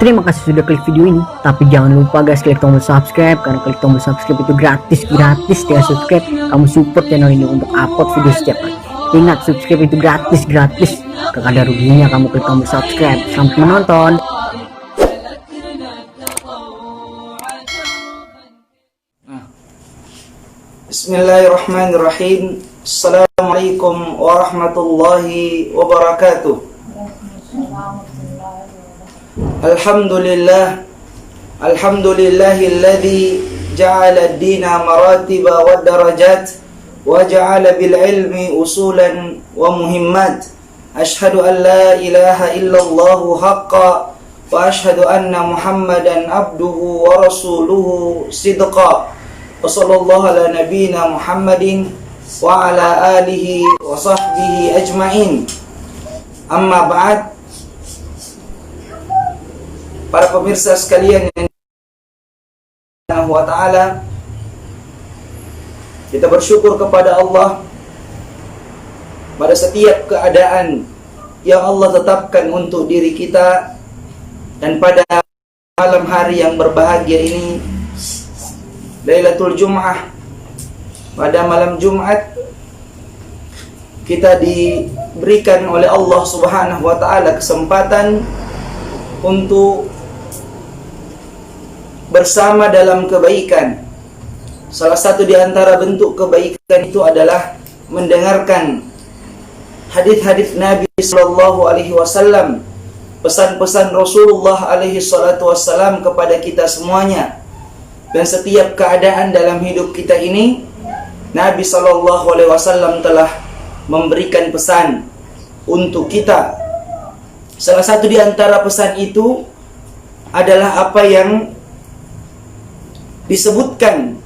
Terima kasih sudah klik video ini. Tapi jangan lupa guys, klik tombol subscribe, karena klik tombol subscribe itu gratis ya. Subscribe, kamu support channel ini untuk upload video setiap hari. Ingat, subscribe itu gratis. Gak ada ruginya kamu klik tombol subscribe. Selamat menonton. Bismillahirrahmanirrahim. Assalamualaikum warahmatullahi wabarakatuh. Alhamdulillahilladzi ja'ala ad-dina maratiba wa darajat wa ja'ala bil ilmi usulan wa muhimmat. Ashhadu an la ilaha illallah haqqa wa ashhadu anna Muhammadan abduhu wa rasuluhu sidqa. Wa sallallahu ala nabiyyina Muhammadin wa ala alihi wa sahbihi ajma'in. Amma ba'd. Para pemirsa sekalian yang Subhanahu wa ta'ala, kita bersyukur kepada Allah pada setiap keadaan yang Allah tetapkan untuk diri kita. Dan pada malam hari yang berbahagia ini, Lailatul Jum'ah, pada malam Jumat, kita diberikan oleh Allah Subhanahu wa ta'ala kesempatan untuk bersama dalam kebaikan. Salah satu di antara bentuk kebaikan itu adalah mendengarkan hadis-hadis Nabi sallallahu alaihi wasallam, pesan-pesan Rasulullah alaihi salatu wassalam kepada kita semuanya. Dan setiap keadaan dalam hidup kita ini, Nabi sallallahu alaihi wasallam telah memberikan pesan untuk kita. Salah satu di antara pesan itu adalah apa yang disebutkan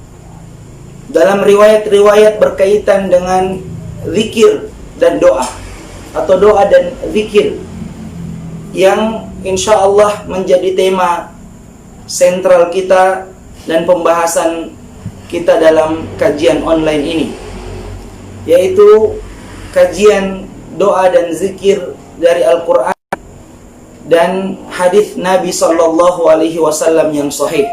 dalam riwayat-riwayat berkaitan dengan zikir dan doa, atau doa dan zikir, yang insya Allah menjadi tema sentral kita dan pembahasan kita dalam kajian online ini, yaitu kajian doa dan zikir dari Al-Quran dan hadis Nabi Sallallahu Alaihi Wasallam yang sahih.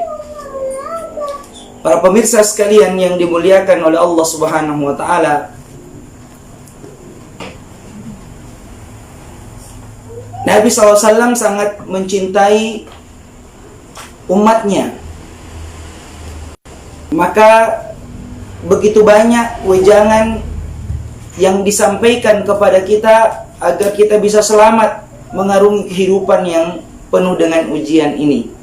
Para pemirsa sekalian yang dimuliakan oleh Allah Subhanahu wa ta'ala, Nabi SAW sangat mencintai umatnya. Maka begitu banyak wejangan yang disampaikan kepada kita agar kita bisa selamat mengarungi kehidupan yang penuh dengan ujian ini.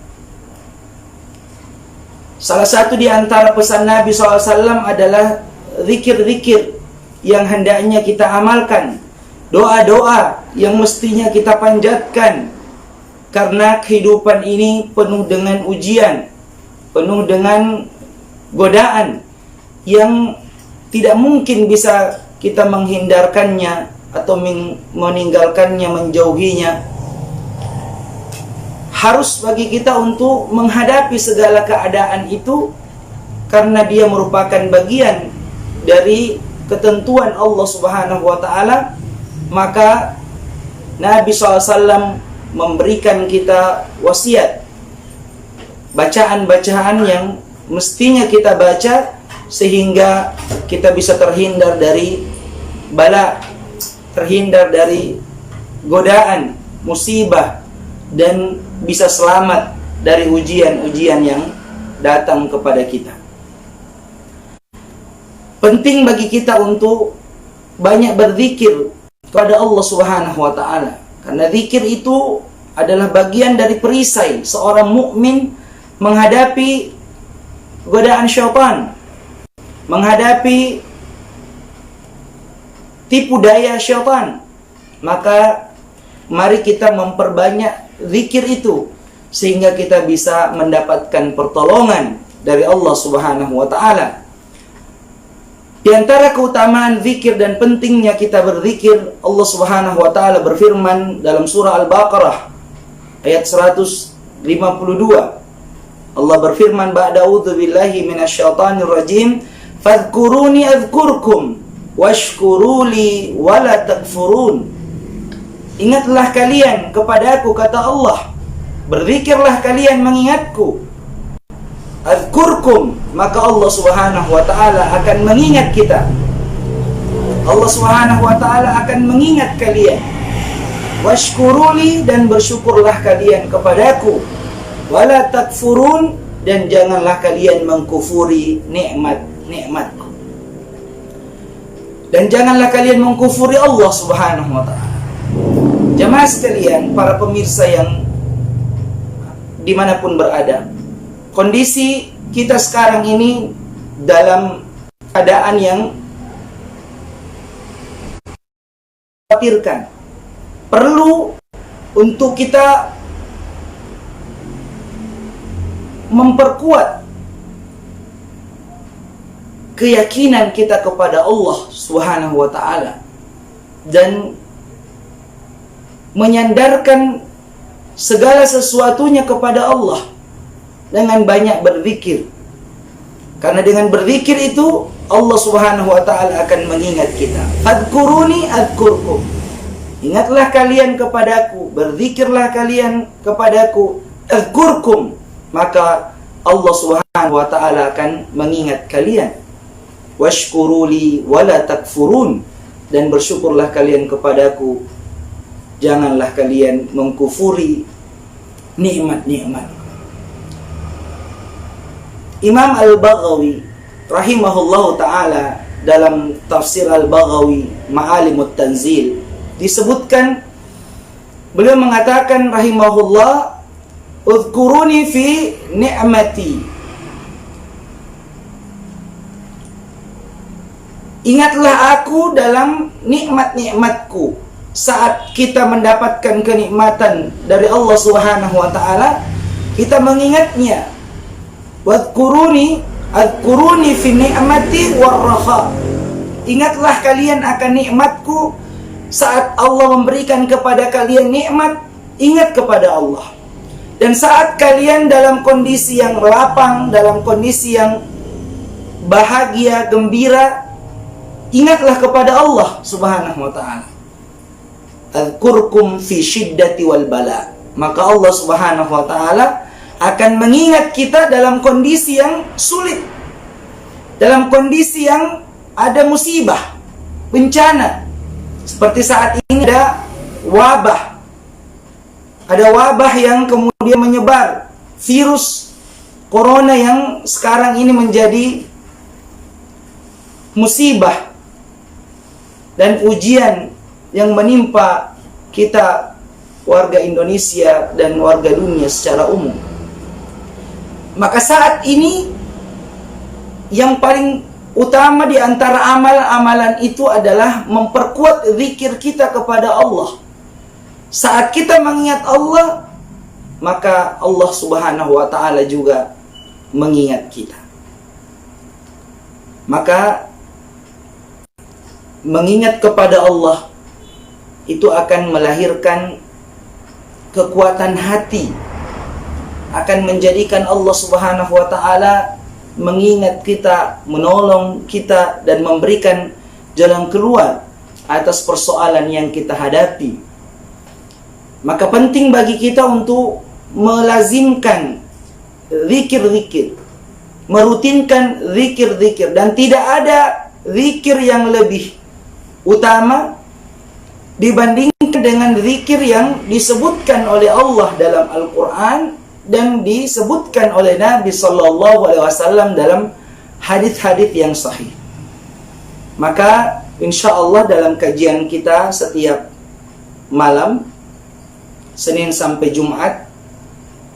Salah satu di antara pesan Nabi SAW adalah zikir-zikir yang hendaknya kita amalkan, doa-doa yang mestinya kita panjatkan, karena kehidupan ini penuh dengan ujian, penuh dengan godaan yang tidak mungkin bisa kita menghindarkannya atau meninggalkannya, menjauhinya. Harus bagi kita untuk menghadapi segala keadaan itu, karena dia merupakan bagian dari ketentuan Allah Subhanahu wa ta'ala. Maka Nabi SAW memberikan kita wasiat, bacaan-bacaan yang mestinya kita baca sehingga kita bisa terhindar dari bala, terhindar dari godaan, musibah, dan bisa selamat dari ujian-ujian yang datang kepada kita. Penting bagi kita untuk banyak berzikir kepada Allah Subhanahu wa ta'ala, karena zikir itu adalah bagian dari perisai seorang mukmin menghadapi godaan syaitan, menghadapi tipu daya syaitan. Maka mari kita memperbanyak zikir itu sehingga kita bisa mendapatkan pertolongan dari Allah Subhanahu wa ta'ala. Di antara keutamaan zikir dan pentingnya kita berzikir, Allah Subhanahu wa ta'ala berfirman dalam surah Al-Baqarah ayat 152. Allah berfirman, ba'da a'udzu billahi minasyaitonir rajim, fadhkuruni adzkurkum washkuruli wala takfurun. Ingatlah kalian kepada aku, kata Allah, berzikirlah kalian mengingatku. Adzkurkum, maka Allah Subhanahu wa taala akan mengingat kita. Allah Subhanahu wa taala akan mengingat kalian. Washkuruli, dan bersyukurlah kalian kepadaku. Wala takfurun, dan janganlah kalian mengkufuri nikmat-nikmatku. Dan janganlah kalian mengkufuri Allah Subhanahu wa taala. Jemaah sekalian, para pemirsa yang dimanapun berada, kondisi kita sekarang ini dalam keadaan yang khawatirkan. Perlu untuk kita memperkuat keyakinan kita kepada Allah Subhanahu wa taala dan menyandarkan segala sesuatunya kepada Allah dengan banyak berzikir. Karena dengan berzikir itu Allah Subhanahu wa taala akan mengingat kita. Fadhkuruni adzkurkum. Ingatlah kalian kepadaku, berzikirlah kalian kepadaku, adzkurkum, maka Allah Subhanahu wa taala akan mengingat kalian. Washkuruli wala takfurun, dan bersyukurlah kalian kepadaku, janganlah kalian mengkufuri nikmat-nikmat. Imam Al-Baghawi rahimahullahu ta'ala dalam tafsir Al-Baghawi Ma'alimut Tanzil disebutkan, beliau mengatakan rahimahullah, udhkuruni fi ni'mati. Ingatlah aku dalam nikmat-nikmatku. Saat kita mendapatkan kenikmatan dari Allah Subhanahu wa taala, kita mengingatnya. Wadhkuruni adzkuruni fi ni'mati warraha. Ingatlah kalian akan nikmatku saat Allah memberikan kepada kalian nikmat, ingat kepada Allah. Dan saat kalian dalam kondisi yang lapang, dalam kondisi yang bahagia, gembira, ingatlah kepada Allah Subhanahu wa taala. Adzkurkum fi syiddati wal bala. Maka Allah Subhanahu wa taala akan mengingat kita dalam kondisi yang sulit, dalam kondisi yang ada musibah, bencana. Seperti saat ini ada wabah. Ada wabah yang kemudian menyebar, virus corona yang sekarang ini menjadi musibah dan ujian yang menimpa kita warga Indonesia dan warga dunia secara umum. Maka saat ini yang paling utama di antara amalan-amalan itu adalah memperkuat zikir kita kepada Allah. Saat kita mengingat Allah, maka Allah Subhanahu wa taala juga mengingat kita. Maka mengingat kepada Allah itu akan melahirkan kekuatan hati, akan menjadikan Allah Subhanahu wa taala mengingat kita, menolong kita, dan memberikan jalan keluar atas persoalan yang kita hadapi. Maka penting bagi kita untuk melazimkan zikir-zikir, merutinkan zikir-zikir, dan tidak ada zikir yang lebih utama dibandingkan dengan zikir yang disebutkan oleh Allah dalam Al-Quran dan disebutkan oleh Nabi Sallallahu Alaihi Wasallam dalam hadis-hadis yang sahih. Maka insya Allah dalam kajian kita setiap malam Senin sampai Jumat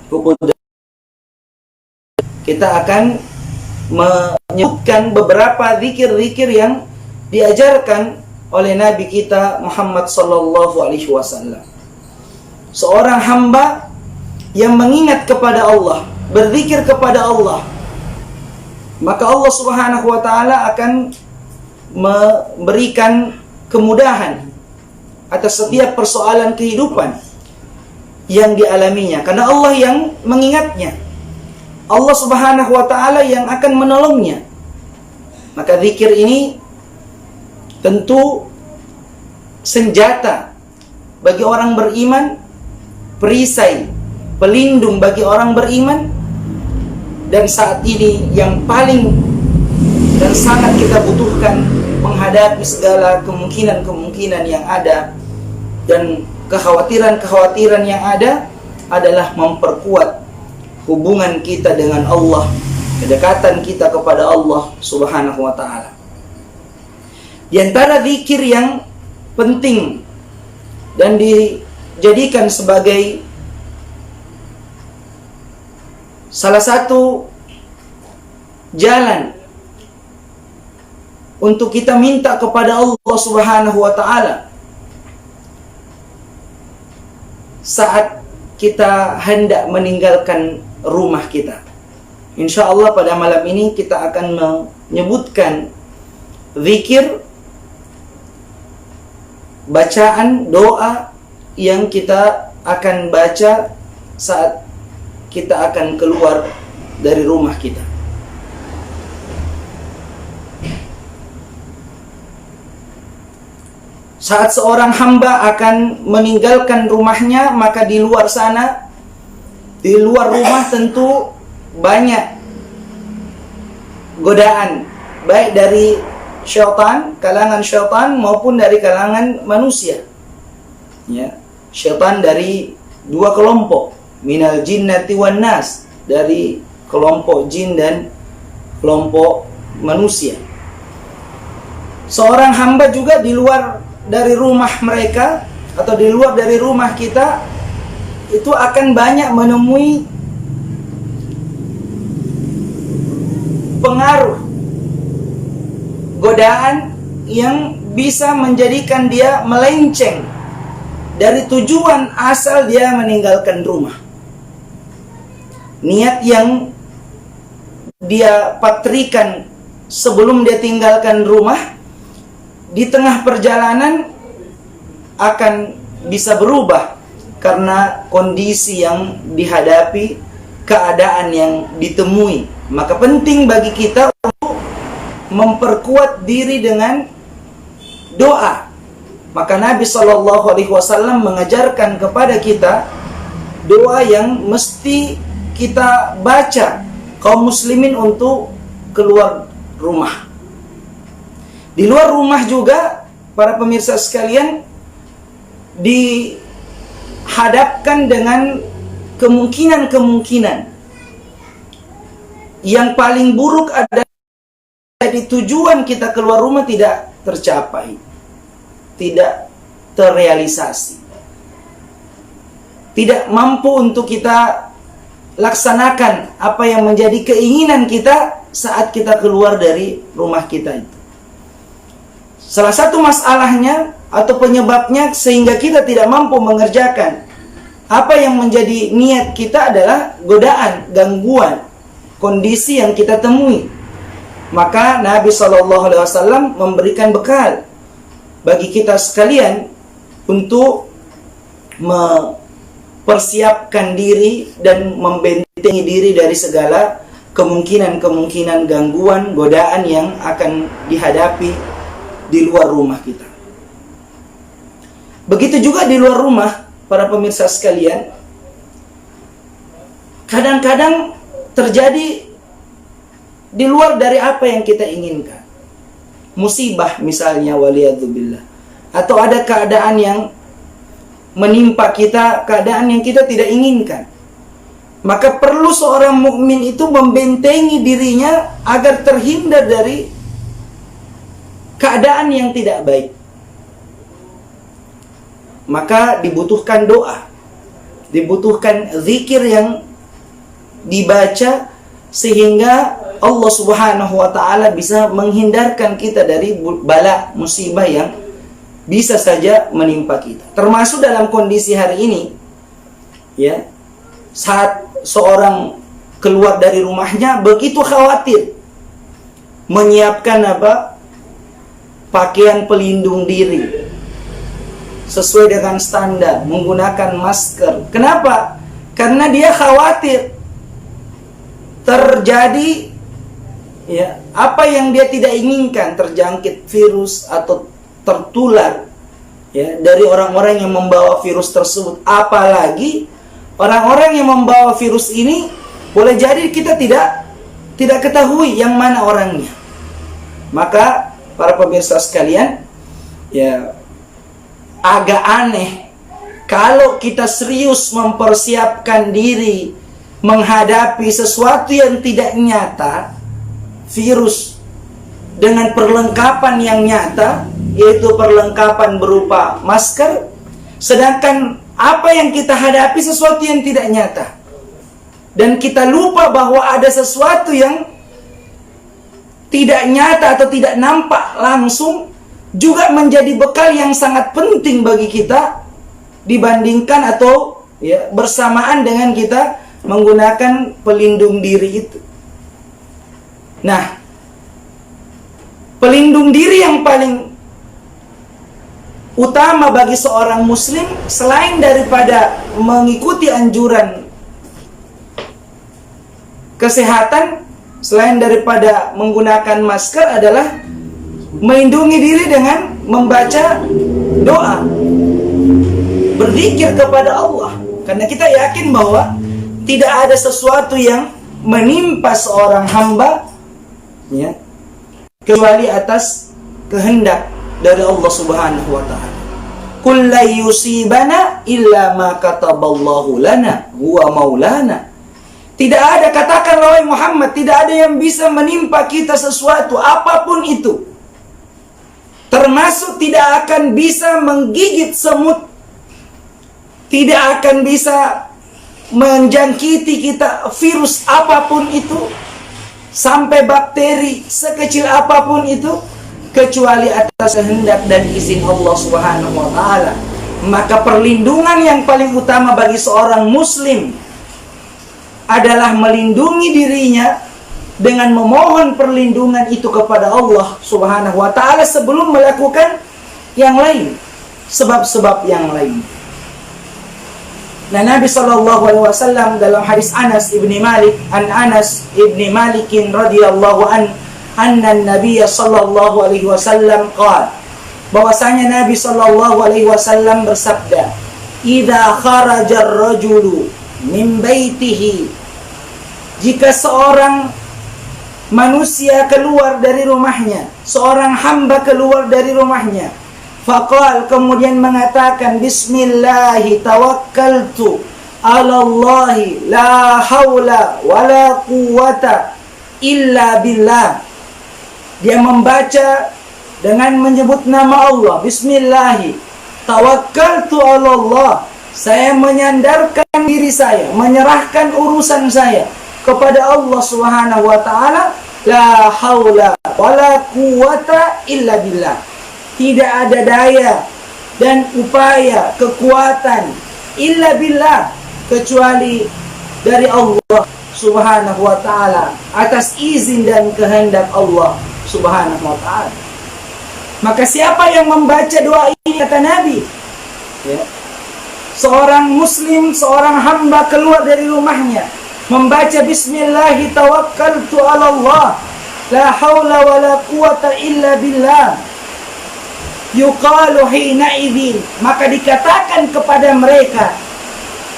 pukul 8, kita akan menyebutkan beberapa zikir-zikir yang diajarkan oleh Nabi kita Muhammad Sallallahu Alaihi Wasallam. Seorang hamba yang mengingat kepada Allah, berzikir kepada Allah, maka Allah Subhanahu wa taala akan memberikan kemudahan atas setiap persoalan kehidupan yang dialaminya, karena Allah yang mengingatnya. Allah Subhanahu wa taala yang akan menolongnya. Maka zikir ini tentu senjata bagi orang beriman, perisai pelindung bagi orang beriman. Dan saat ini yang paling dan sangat kita butuhkan menghadapi segala kemungkinan-kemungkinan yang ada dan kekhawatiran-kekhawatiran yang ada adalah memperkuat hubungan kita dengan Allah, kedekatan kita kepada Allah Subhanahu wa taala. Di antara zikir yang penting dan dijadikan sebagai salah satu jalan untuk kita minta kepada Allah Subhanahu wa taala saat kita hendak meninggalkan rumah kita. Insya Allah pada malam ini kita akan menyebutkan zikir, bacaan doa yang kita akan baca saat kita akan keluar dari rumah kita. Saat seorang hamba akan meninggalkan rumahnya, maka di luar sana, di luar rumah tentu banyak godaan, baik dari syaitan, kalangan syaitan maupun dari kalangan manusia. Ya, syaitan dari dua kelompok, minal jinnati wan nas, dari kelompok jin dan kelompok manusia. Seorang hamba juga di luar dari rumah mereka atau di luar dari rumah kita itu akan banyak menemui pengaruh godaan yang bisa menjadikan dia melenceng dari tujuan asal dia meninggalkan rumah. Niat yang dia patrikan sebelum dia tinggalkan rumah, di tengah perjalanan akan bisa berubah karena kondisi yang dihadapi, keadaan yang ditemui. Maka penting bagi kita untuk memperkuat diri dengan doa. Maka Nabi SAW mengajarkan kepada kita doa yang mesti kita baca kaum muslimin untuk keluar rumah. Di luar rumah juga, para pemirsa sekalian, dihadapkan dengan kemungkinan-kemungkinan yang paling buruk adalah di tujuan kita keluar rumah tidak tercapai, tidak terrealisasi, tidak mampu untuk kita laksanakan apa yang menjadi keinginan kita saat kita keluar dari rumah kita itu. Salah satu masalahnya atau penyebabnya sehingga kita tidak mampu mengerjakan apa yang menjadi niat kita adalah godaan, gangguan, kondisi yang kita temui. Maka Nabi SAW memberikan bekal bagi kita sekalian untuk mempersiapkan diri dan membentengi diri dari segala kemungkinan-kemungkinan gangguan, godaan yang akan dihadapi di luar rumah kita. Begitu juga di luar rumah, para pemirsa sekalian, kadang-kadang terjadi di luar dari apa yang kita inginkan. Musibah misalnya, waliyadzubillah, atau ada keadaan yang menimpa kita, keadaan yang kita tidak inginkan. Maka perlu seorang mukmin itu membentengi dirinya agar terhindar dari keadaan yang tidak baik. Maka dibutuhkan doa, dibutuhkan zikir yang dibaca sehingga Allah Subhanahu wa taala bisa menghindarkan kita dari bala musibah yang bisa saja menimpa kita. Termasuk dalam kondisi hari ini, ya, saat seorang keluar dari rumahnya begitu khawatir menyiapkan pakaian pelindung diri sesuai dengan standar, menggunakan masker. Kenapa? Karena dia khawatir terjadi apa yang dia tidak inginkan, terjangkit virus atau tertular dari orang-orang yang membawa virus tersebut. Apalagi orang-orang yang membawa virus ini boleh jadi kita tidak ketahui yang mana orangnya. Maka para pemirsa sekalian, ya agak aneh kalau kita serius mempersiapkan diri menghadapi sesuatu yang tidak nyata, virus, dengan perlengkapan yang nyata, yaitu perlengkapan berupa masker, sedangkan apa yang kita hadapi sesuatu yang tidak nyata. Dan kita lupa bahwa ada sesuatu yang tidak nyata atau tidak nampak langsung juga menjadi bekal yang sangat penting bagi kita dibandingkan atau ya bersamaan dengan kita menggunakan pelindung diri itu. Nah, pelindung diri yang paling utama bagi seorang muslim selain daripada mengikuti anjuran kesehatan, selain daripada menggunakan masker, adalah melindungi diri dengan membaca doa, berzikir kepada Allah. Karena kita yakin bahwa tidak ada sesuatu yang menimpa seorang hamba ya, kecuali atas kehendak dari Allah Subhanahu wa taala. Qul la yusibana illa ma kataballahu lana huwa maulana. Tidak ada, katakanlah wahai Muhammad, tidak ada yang bisa menimpa kita sesuatu apapun itu. Termasuk tidak akan bisa menggigit semut, tidak akan bisa menjangkiti kita virus apapun itu, sampai bakteri sekecil apapun itu, kecuali atas kehendak dan izin Allah Subhanahu wa taala. Maka perlindungan yang paling utama bagi seorang muslim adalah melindungi dirinya dengan memohon perlindungan itu kepada Allah Subhanahu wa taala sebelum melakukan yang lain, sebab-sebab yang lain. Nah, Nabi SAW dalam hadis Anas ibni Malik, an Anas ibni Malikin radhiyallahu anna Nabi sallallahu alaihi wasallam qala, bahwasanya Nabi sallallahu alaihi wasallam bersabda, "Idza kharaja ar-rajulu min baitihi," jika seorang manusia keluar dari rumahnya, seorang hamba keluar dari rumahnya, faqal, kemudian mengatakan, bismillahi tawakkaltu ala Allahi la haula wala quwwata illa billah. Dia membaca dengan menyebut nama Allah, bismillahi tawakkaltu ala Allah, saya menyandarkan diri saya, menyerahkan urusan saya kepada Allah Subhanahu wa taala, la haula wala quwwata illa billah. Tidak ada daya dan upaya, kekuatan illa billah, kecuali dari Allah Subhanahu wa taala, atas izin dan kehendak Allah Subhanahu wa taala. Maka siapa yang membaca doa ini, kata Nabi, ya, seorang muslim, seorang hamba keluar dari rumahnya membaca bismillahi tawakkaltu ala Allah la haula wala quwata illa billah, yuqalu hina idzin, maka dikatakan kepada mereka,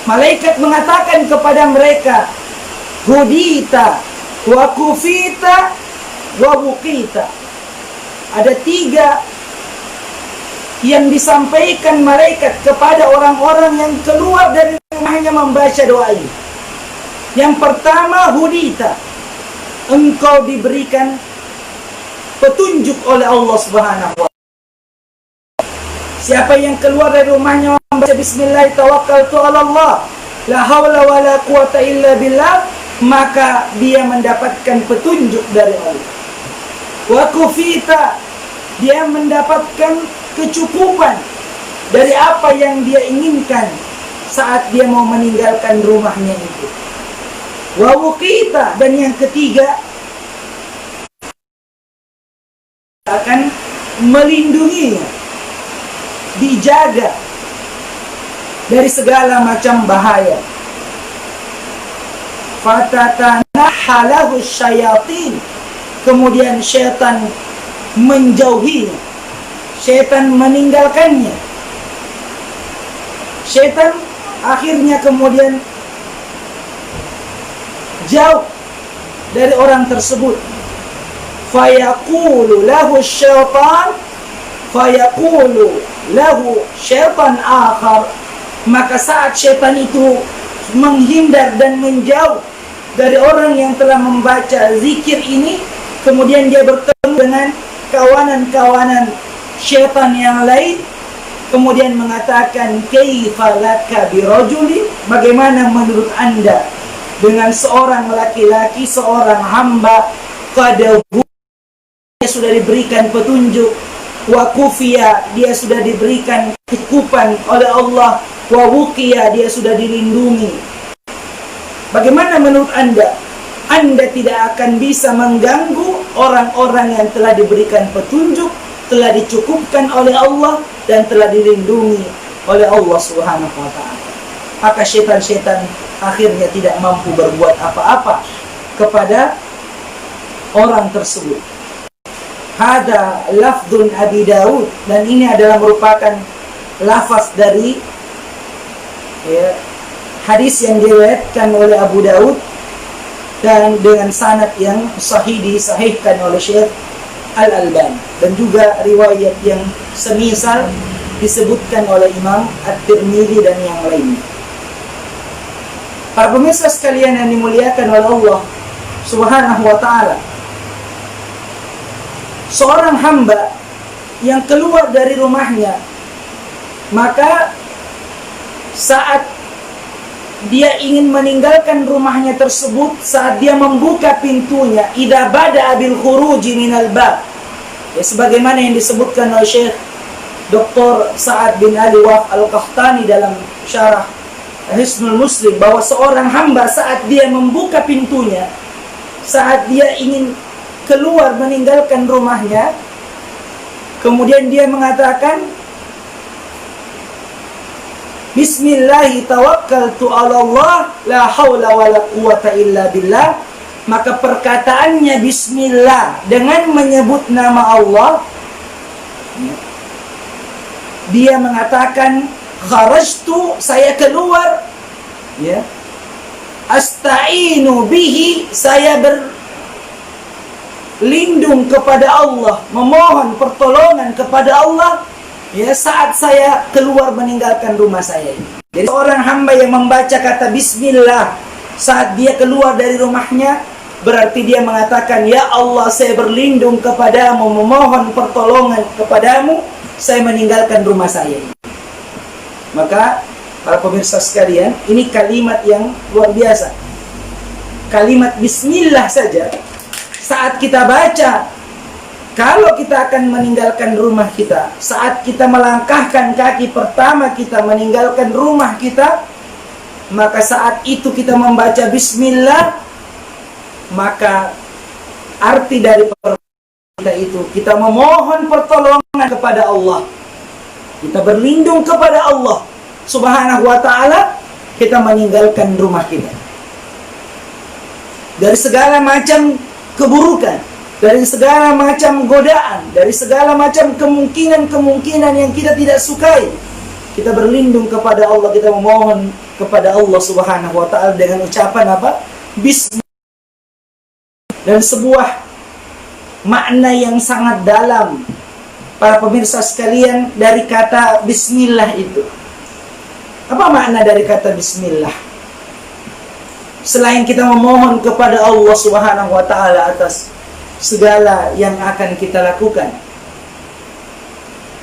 malaikat mengatakan kepada mereka, hudita wa kufita wa buqita. Ada 3 yang disampaikan malaikat kepada orang-orang yang keluar dari rumahnya membaca doa ini. Yang pertama, hudita, engkau diberikan petunjuk oleh Allah Subhanahu wa taala. Siapa yang keluar dari rumahnya membaca bismillah tawakkaltu ala Allah la haula wala quwata illa billah, maka dia mendapatkan petunjuk dari Allah. Wa kufita, dia mendapatkan kecukupan dari apa yang dia inginkan saat dia mau meninggalkan rumahnya itu. Wa wuqita, dan yang ketiga, akan melindunginya, dijaga dari segala macam bahaya. Fatatanahalahu syayatin, kemudian syaitan menjauhinya, syaitan meninggalkannya. Syaitan akhirnya kemudian jauh dari orang tersebut. Fayaqulu lahu syaitan, fayaqulu lahu syaitan akhar, maka saat syaitan itu menghindar dan menjauh dari orang yang telah membaca zikir ini, kemudian dia bertemu dengan kawanan-kawanan syaitan yang lain, kemudian mengatakan, kaifa laka birajulin, bagaimana menurut Anda dengan seorang laki-laki, seorang hamba, qad dia sudah diberikan petunjuk, wa kufiya, dia sudah diberikan cukupan oleh Allah, wa wuqiya, dia sudah dilindungi. Bagaimana menurut Anda? Anda tidak akan bisa mengganggu orang-orang yang telah diberikan petunjuk, telah dicukupkan oleh Allah, dan telah dilindungi oleh Allah Subhanahu wa ta'ala. Maka syaitan-syaitan akhirnya tidak mampu berbuat apa-apa kepada orang tersebut. Hada lafdun Abi Daud, dan ini adalah merupakan lafaz dari hadis yang diriwayatkan oleh Abu Daud dan dengan sanad yang sahih, disahihkan oleh Syekh Al-Albani, dan juga riwayat yang semisal disebutkan oleh Imam At-Tirmidzi dan yang lainnya. Para pemirsa sekalian yang dimuliakan oleh Allah Subhanahu wa ta'ala, seorang hamba yang keluar dari rumahnya, maka saat dia ingin meninggalkan rumahnya tersebut, saat dia membuka pintunya, idza bada bil khuruji minal bab, ya, sebagaimana yang disebutkan oleh Syekh Dr. Sa'ad bin Ali Waf Al-Qahtani dalam syarah Hisnul Muslim, bahwa seorang hamba saat dia membuka pintunya, saat dia ingin keluar meninggalkan rumahnya, kemudian dia mengatakan, Bismillahi tawakkaltu ala Allah, la hawla wa la quwata illa billah, maka perkataannya Bismillah dengan menyebut nama Allah, dia mengatakan, kharajtu, saya keluar, ya, asta'inu bihi, saya berlindung kepada Allah, memohon pertolongan kepada Allah, ya, saat saya keluar meninggalkan rumah saya ini. Jadi seorang hamba yang membaca kata Bismillah saat dia keluar dari rumahnya, berarti dia mengatakan, ya Allah, saya berlindung kepadamu, memohon pertolongan kepadamu, saya meninggalkan rumah saya ini. Maka para pemirsa sekalian, ini kalimat yang luar biasa. Kalimat Bismillah saja saat kita baca, kalau kita akan meninggalkan rumah kita, saat kita melangkahkan kaki pertama kita meninggalkan rumah kita, maka saat itu kita membaca Bismillah, maka arti dari kita itu, kita memohon pertolongan kepada Allah, kita berlindung kepada Allah Subhanahu wa ta'ala, kita meninggalkan rumah kita dari segala macam keburukan, dari segala macam godaan, dari segala macam kemungkinan-kemungkinan yang kita tidak sukai. Kita berlindung kepada Allah, kita memohon kepada Allah Subhanahu wa ta'ala dengan ucapan apa? Bismillah. Dan sebuah makna yang sangat dalam, para pemirsa sekalian, dari kata Bismillah itu. Apa makna dari kata Bismillah? Selain kita memohon kepada Allah Subhanahu wa ta'ala atas segala yang akan kita lakukan,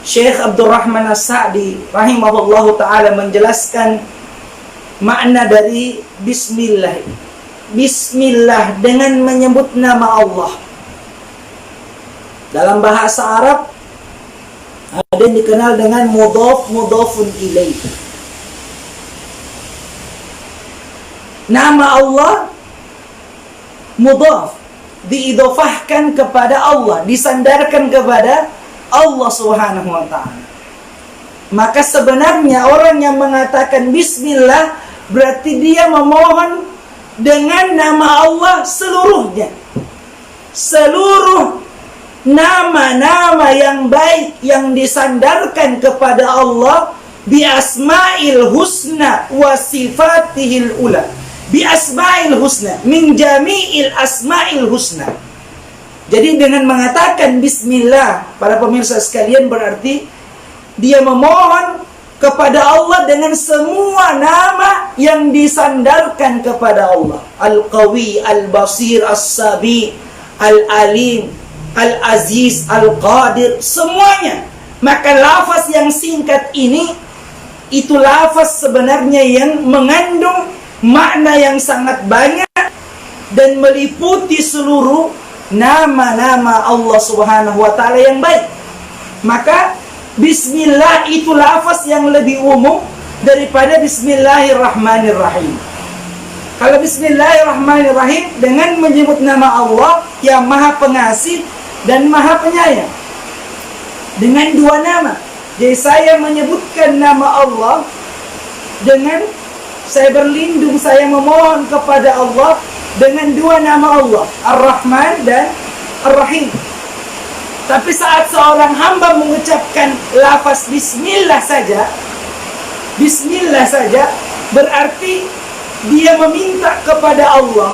Syekh Abdurrahman As-Sa'di rahimahullahu ta'ala menjelaskan makna dari Bismillah. Bismillah dengan menyebut nama Allah. Dalam bahasa Arab ada yang dikenal dengan mudhaf, mudhafun ilaih. Nama Allah mudhaf, diidhofahkan kepada Allah, disandarkan kepada Allah Subhanahu wa ta'ala. Maka sebenarnya orang yang mengatakan Bismillah berarti dia memohon dengan nama Allah seluruhnya. Seluruh nama-nama yang baik yang disandarkan kepada Allah bi asma'il husna wa sifatihil ula, bi asma'il husna, min jami'il asma'il husna. Jadi dengan mengatakan bismillah, para pemirsa sekalian, berarti dia memohon kepada Allah dengan semua nama yang disandarkan kepada Allah. Al-Qawi, Al-Basir, As-Sabi, Al-Alim, Al-Aziz, Al-Qadir, semuanya. Maka lafaz yang singkat ini, itu lafaz sebenarnya yang mengandung makna yang sangat banyak dan meliputi seluruh nama-nama Allah Subhanahu wa Ta'ala yang baik. Maka bismillah itu lafaz yang lebih umum daripada bismillahirrahmanirrahim. Kalau bismillahirrahmanirrahim dengan menyebut nama Allah yang Maha Pengasih dan Maha Penyayang, dengan dua nama. Jadi saya menyebutkan nama Allah dengan saya berlindung, saya memohon kepada Allah dengan dua nama Allah, Ar-Rahman dan Ar-Rahim. Tapi saat seorang hamba mengucapkan lafaz bismillah saja, berarti dia meminta kepada Allah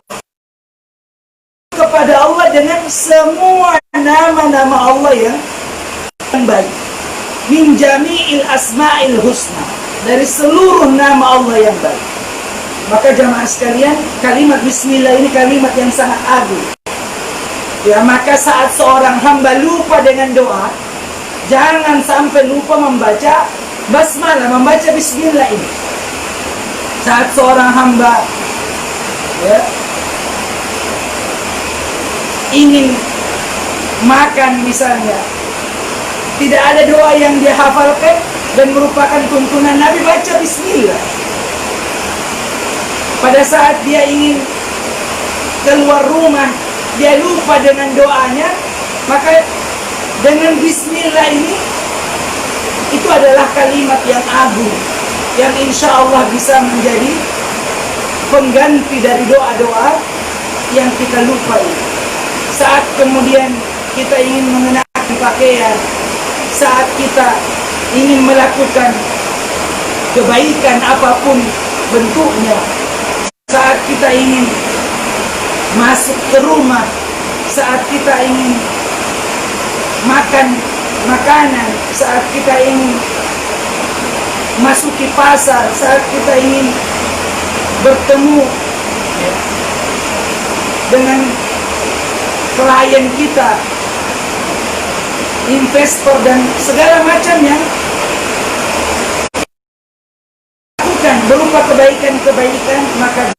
dengan semua nama-nama Allah yang baik, min jami'il asma'il husna, dari seluruh nama Allah yang baik. Maka jamaah sekalian, kalimat bismillah ini kalimat yang sangat agung. Ya, maka saat seorang hamba lupa dengan doa, jangan sampai lupa membaca basmalah, membaca bismillah ini. Saat seorang hamba ingin makan misalnya, tidak ada doa yang dia hafalkan dan merupakan tuntunan Nabi, baca bismillah. Pada saat dia ingin keluar rumah, dia lupa dengan doanya, maka dengan bismillah ini, itu adalah kalimat yang agung, yang insya Allah bisa menjadi pengganti dari doa-doa yang kita lupa ini. Saat kemudian kita ingin mengenakan pakaian, saat kita ingin melakukan kebaikan apapun bentuknya, saat kita ingin masuk ke rumah, saat kita ingin makan makanan, saat kita ingin masuki pasar, saat kita ingin bertemu dengan klien kita, investor dan segala macamnya, bukan berupa kebaikan-kebaikan, maka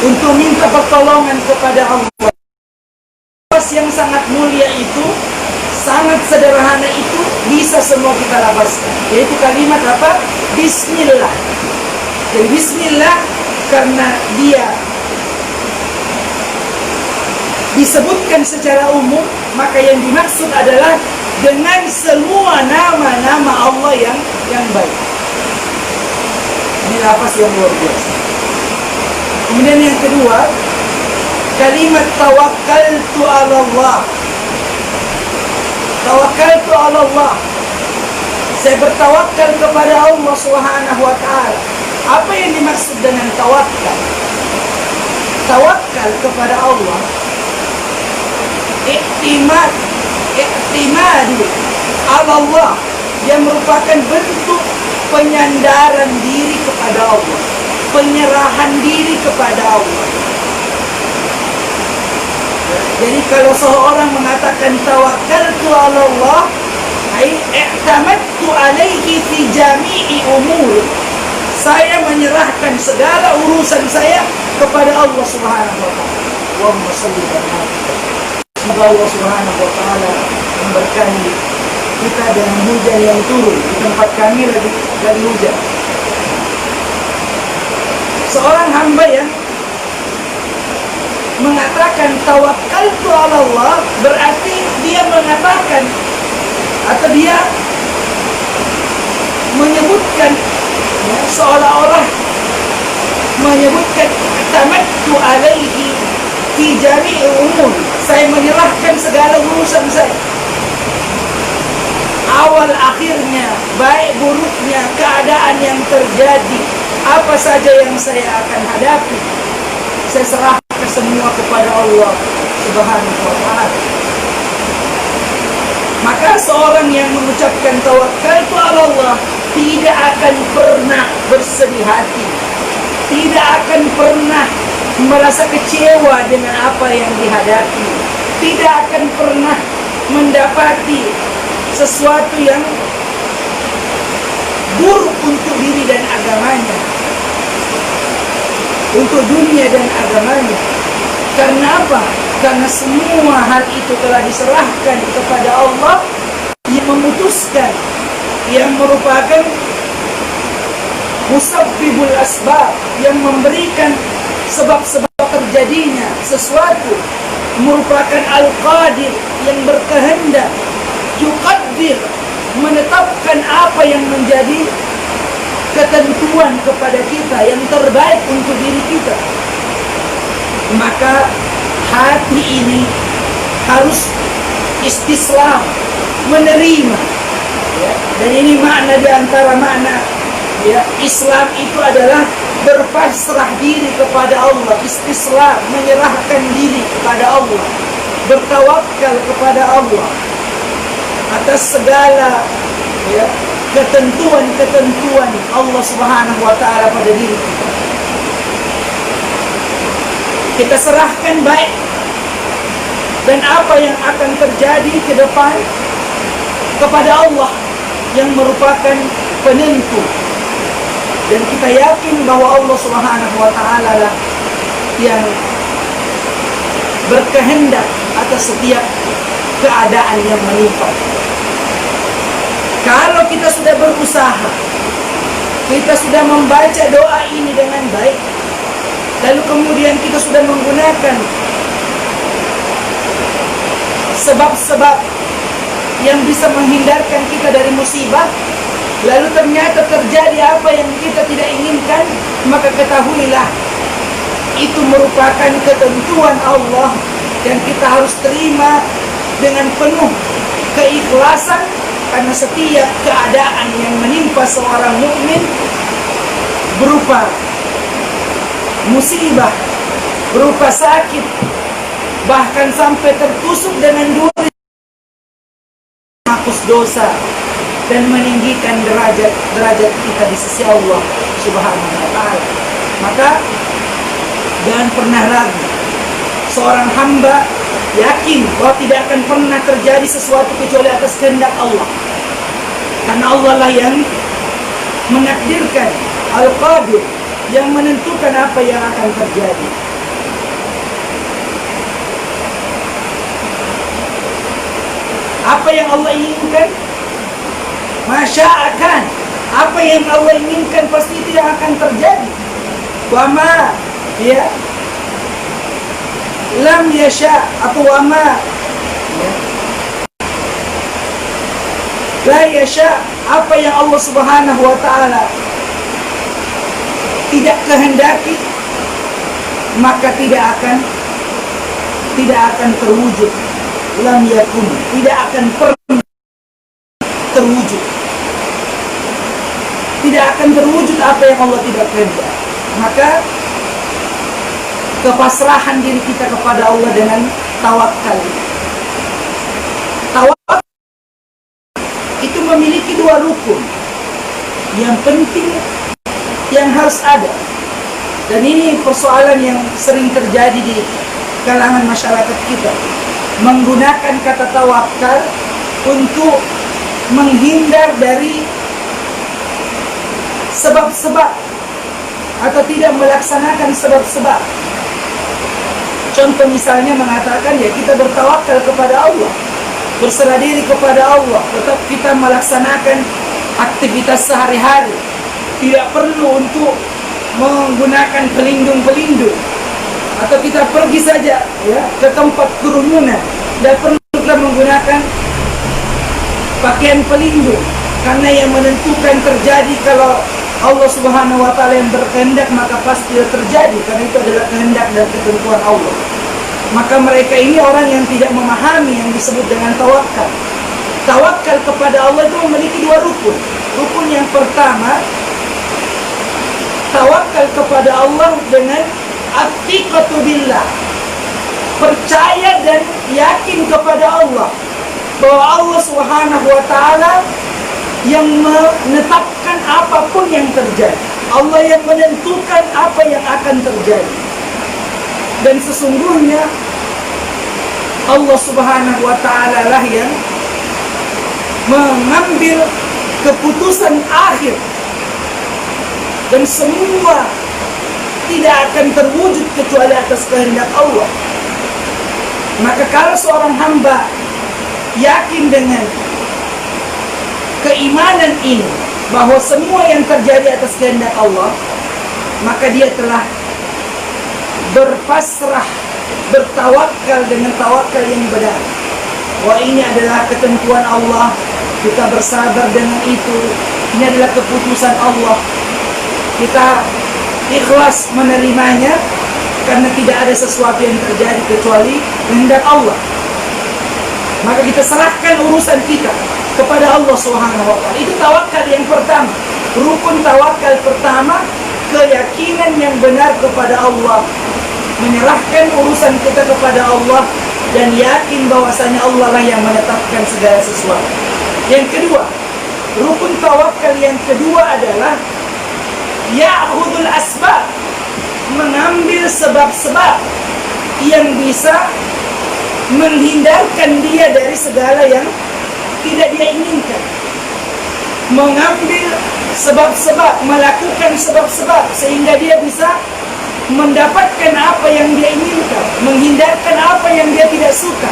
untuk minta pertolongan kepada Allah. Yang sangat mulia itu, sangat sederhana itu, bisa semua kita lapaskan, yaitu kalimat apa? Bismillah. Jadi bismillah karena dia disebutkan secara umum, maka yang dimaksud adalah dengan semua nama-nama Allah yang baik. Ini lafaz yang luar biasa. Kemudian yang kedua, kalimat tawakkaltu 'ala Allah. Tawakkaltu 'ala Allah. Saya bertawakal kepada Allah Subhanahu wa Ta'ala. Apa yang dimaksud dengan tawakal? Tawakal kepada Allah, i'timadu 'ala Allah, yang merupakan bentuk penyandaran diri kepada Allah, penyerahan diri kepada Allah. Jadi kalau seorang mengatakan tawakkaltu 'ala Allah, ai i'tamadtu 'alaihi fi jami'i umur, saya menyerahkan segala urusan saya kepada Allah Subhanahu wa Ta'ala. Allahumma shalli ala Muhammad. Semoga Allah Subhanahu wa Ta'ala memberkahi kita dengan hujan yang turun. Di tempat kami lagi hujan. Seorang hamba yang mengatakan tawakkaltu 'ala Allah, berarti dia mengatakan atau dia menyebutkan, seolah-olah menyebutkan tamattu alaihi fi jami'i umur, saya menyerahkan segala urusan saya, awal akhirnya, baik buruknya keadaan yang terjadi, Apa saja yang saya akan hadapi, saya serahkan semua kepada Allah Subhanahu wa Ta'ala. Maka seorang yang mengucapkan tawakkaltu ala Allah tidak akan pernah bersedih hati, tidak akan pernah merasa kecewa dengan apa yang dihadapi, tidak akan pernah mendapati sesuatu yang buruk untuk diri dan agamanya, untuk dunia dan agamanya. Karena apa? Karena semua hal itu telah diserahkan kepada Allah yang memutuskan, yang merupakan musabbibul asbab, yang memberikan sebab-sebab terjadinya sesuatu, merupakan al-qadir, yang berkehendak, yuqaddir, menetapkan apa yang menjadi ketentuan kepada kita yang terbaik untuk diri kita. Maka hati ini harus istislam, menerima, ya. Dan ini makna di antara makna, ya, Islam itu adalah berpasrah diri kepada Allah, istislam, menyerahkan diri kepada Allah, bertawakal kepada Allah atas segala, ya, ketentuan-ketentuan Allah Subhanahu wa Ta'ala pada diri kita. Kita serahkan baik, dan apa yang akan terjadi ke depan kepada Allah yang merupakan penentu. Dan kita yakin bahwa Allah Subhanahu wa Ta'ala lah yang berkehendak atas setiap keadaan yang menimpa. Kalau kita sudah berusaha, kita sudah membaca doa ini dengan baik, lalu kemudian kita sudah menggunakan sebab-sebab yang bisa menghindarkan kita dari musibah, lalu ternyata terjadi apa yang kita tidak inginkan, maka ketahuilah itu merupakan ketentuan Allah yang kita harus terima dengan penuh keikhlasan. Karena setiap keadaan yang menimpa seorang mukmin berupa musibah, berupa sakit, bahkan sampai tertusuk dengan duri, menghapus dosa dan meninggikan derajat kita di sisi Allah Subhanahu wa Ta'ala. Maka jangan pernah ragu, seorang hamba yakin bahwa tidak akan pernah terjadi sesuatu kecuali atas kehendak Allah. Karena Allah lah yang menakdirkan, Al-Qadir, yang menentukan apa yang akan terjadi. Apa yang Allah inginkan, masya'akan. Apa yang Allah inginkan pasti itu yang akan terjadi. Wama, ya, lam yasha, atau wama, ya, la yasha, apa yang Allah Subhanahu wa Ta'ala tidak kehendaki, maka tidak akan terwujud. Lam yakun, tidak akan pernah terwujud. Tidak akan terwujud apa yang Allah tidak kehendaki. Maka kepasrahan diri kita kepada Allah dengan tawakal. Tawakal itu memiliki dua rukun yang penting yang harus ada. Dan ini persoalan yang sering terjadi di kalangan masyarakat kita. Menggunakan kata tawakal untuk menghindar dari sebab-sebab atau tidak melaksanakan sebab-sebab. Contoh misalnya mengatakan, ya, kita bertawakal kepada Allah, berserah diri kepada Allah, tetap kita melaksanakan aktivitas sehari-hari, tidak perlu untuk menggunakan pelindung-pelindung, atau kita pergi saja, ya, ke tempat kerumunan, tidak perlu kita menggunakan pakaian pelindung, karena yang menentukan terjadi kalau Allah Subhanahu wa Ta'ala yang berkehendak, maka pasti terjadi, karena itu adalah kehendak dan ketentuan Allah. Maka mereka ini orang yang tidak memahami yang disebut dengan tawakal. Tawakal kepada Allah itu memiliki dua rukun. Rukun yang pertama, tawakal kepada Allah dengan atiqatu billah, percaya dan yakin kepada Allah bahwa Allah Subhanahu wa taala yang menetapkan apapun yang terjadi. Allah yang menentukan apa yang akan terjadi. Dan sesungguhnya Allah Subhanahu wa taala lah yang mengambil keputusan akhir, dan semua tidak akan terwujud kecuali atas kehendak Allah. Maka kalau seorang hamba yakin dengan keimanan ini, bahwa semua yang terjadi atas kehendak Allah, maka dia telah berpasrah, bertawakal dengan tawakal yang benar. Wah, ini adalah ketentuan Allah, kita bersabar dengan itu. Ini adalah keputusan Allah, kita ikhlas menerimanya, karena tidak ada sesuatu yang terjadi kecuali kehendak Allah. Maka kita serahkan urusan kita kepada Allah Subhanahu wa taala. Itu tawakal yang pertama. Rukun tawakal pertama, keyakinan yang benar kepada Allah. Menyerahkan urusan kita kepada Allah dan yakin bahwasanya Allah lah yang menetapkan segala sesuatu. Yang kedua, rukun tawakal yang kedua adalah ya'khudul asbab, mengambil sebab-sebab yang bisa menghindarkan dia dari segala yang tidak dia inginkan. Mengambil sebab-sebab, melakukan sebab-sebab sehingga dia bisa mendapatkan apa yang dia inginkan, menghindarkan apa yang dia tidak suka.